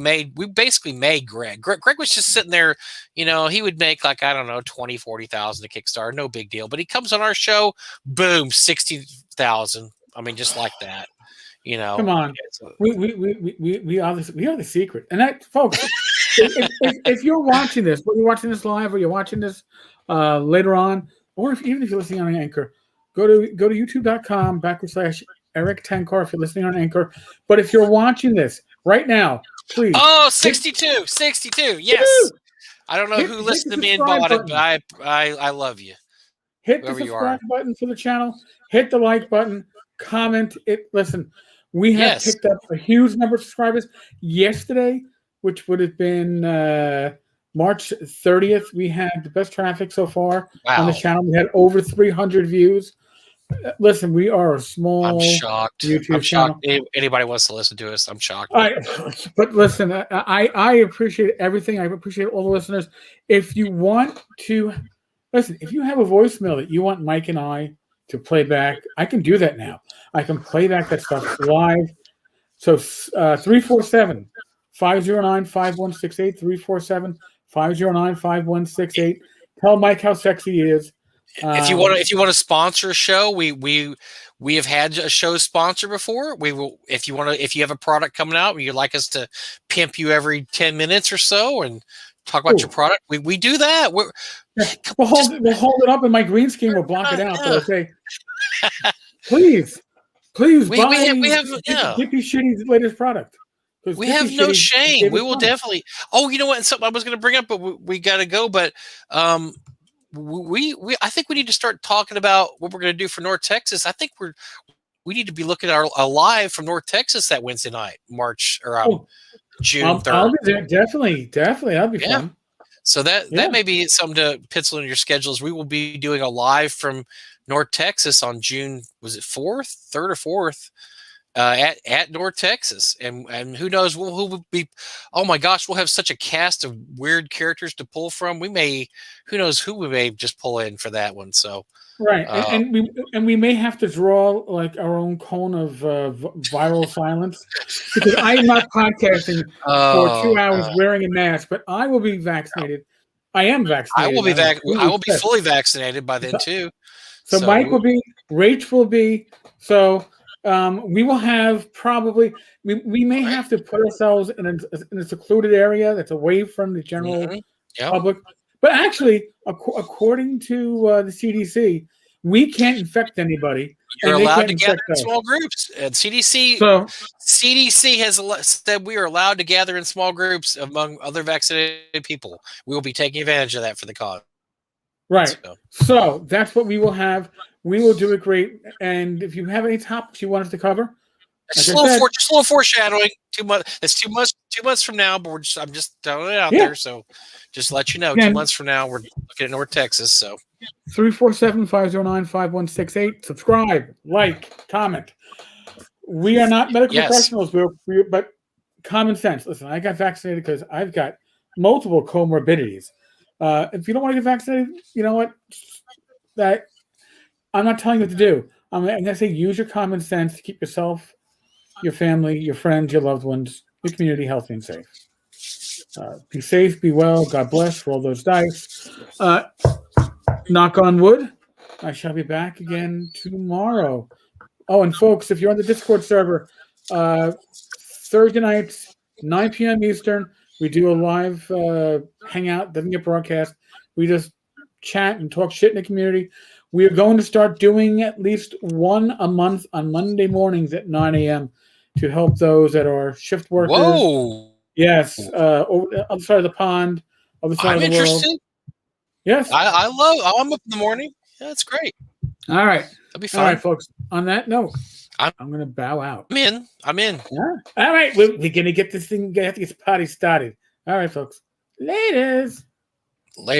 basically made Greg. Greg was just sitting there, he would make like, I don't know, 20, 40,000 a Kickstarter. No big deal. But he comes on our show, boom, 60,000. I mean, just like that. Come on. We are the secret. And that, folks, if you're watching this, whether you're watching this live or you're watching this later on, or even if you're listening on Anchor, go to youtube.com/Eric Tenkar if you're listening on Anchor. But if you're watching this right now, please. Oh, 62. Yes. Woo! I don't know who listened to me and bought it, but I love you. Hit the subscribe button for the channel. Hit the like button. Comment it. Listen, we have picked up a huge number of subscribers yesterday, which would have been March 30th. We had the best traffic so far on the channel. We had over 300 views. Listen, we are a small. I'm shocked. YouTube channel. Anybody wants to listen to us, I'm shocked. But listen, I appreciate everything. I appreciate all the listeners. If you want to listen, if you have a voicemail that you want Mike and I to play back, I can do that now. I can play back that stuff live. So 347-509-5168. 347-509-5168. Tell Mike how sexy he is. If you want to sponsor a show, we have had a show sponsor before. We will if you have a product coming out and you'd like us to pimp you every 10 minutes or so and talk about your product, we do that. We'll hold it up in my green screen. We'll block it out. But I'll say, please buy Dippy Shitty's latest product. We have no shame. We will definitely. Oh, you know what? Something I was going to bring up, but we got to go. But I think we need to start talking about what we're going to do for North Texas. I think we need to be looking at a live from North Texas that Wednesday night, June 3rd. I'll be there. Definitely. That'll be fun. So that may be something to pencil in your schedules. We will be doing a live from North Texas on June. Was it 3rd or 4th? At North Texas, and who knows who will be? Oh my gosh, we'll have such a cast of weird characters to pull from. Who knows who we may just pull in for that one. So right, and we may have to draw like our own cone of viral silence because I am not podcasting for 2 hours wearing a mask, but I will be vaccinated. I am vaccinated. I will be fully vaccinated by then too. So Mike will be, Rach will be. So. We will have probably we may have to put ourselves in a secluded area that's away from the general public. But actually, according to the CDC, we can't infect anybody. You're allowed to gather in small groups. And CDC has said we are allowed to gather in small groups among other vaccinated people. We will be taking advantage of that for the cause. Right. So that's what we will have. We will do it great. And if you have any topics you want us to cover, just a little foreshadowing. 2 months. It's 2 months. 2 months from now, but I'm just throwing it out there. So just let you know, 2 months from now, we're looking at North Texas. So 347-509-5168. Subscribe, like, comment. We are not medical Yes. professionals, but common sense. Listen, I got vaccinated because I've got multiple comorbidities. If you don't want to get vaccinated, you know what? That I'm not telling you what to do. I'm going to say use your common sense to keep yourself, your family, your friends, your loved ones, your community healthy and safe. Be safe, be well. God bless. Roll those dice. Knock on wood. I shall be back again tomorrow. Oh, and folks, if you're on the Discord server, Thursday nights, 9 p.m. Eastern, we do a live hangout. Doesn't get broadcast. We just chat and talk shit in the community. We are going to start doing at least one a month on Monday mornings at 9 a.m. to help those that are shift workers. Whoa. Yes, over the other side of the pond, other side I'm of the world. interested. Yes. I'm up in the morning. Yeah, that's great. All right. That'd be fun. All right, folks. On that note, I'm going to bow out. I'm in. Yeah. All right. We're going to get this thing, have to get this party started. All right, folks. Laters. Later.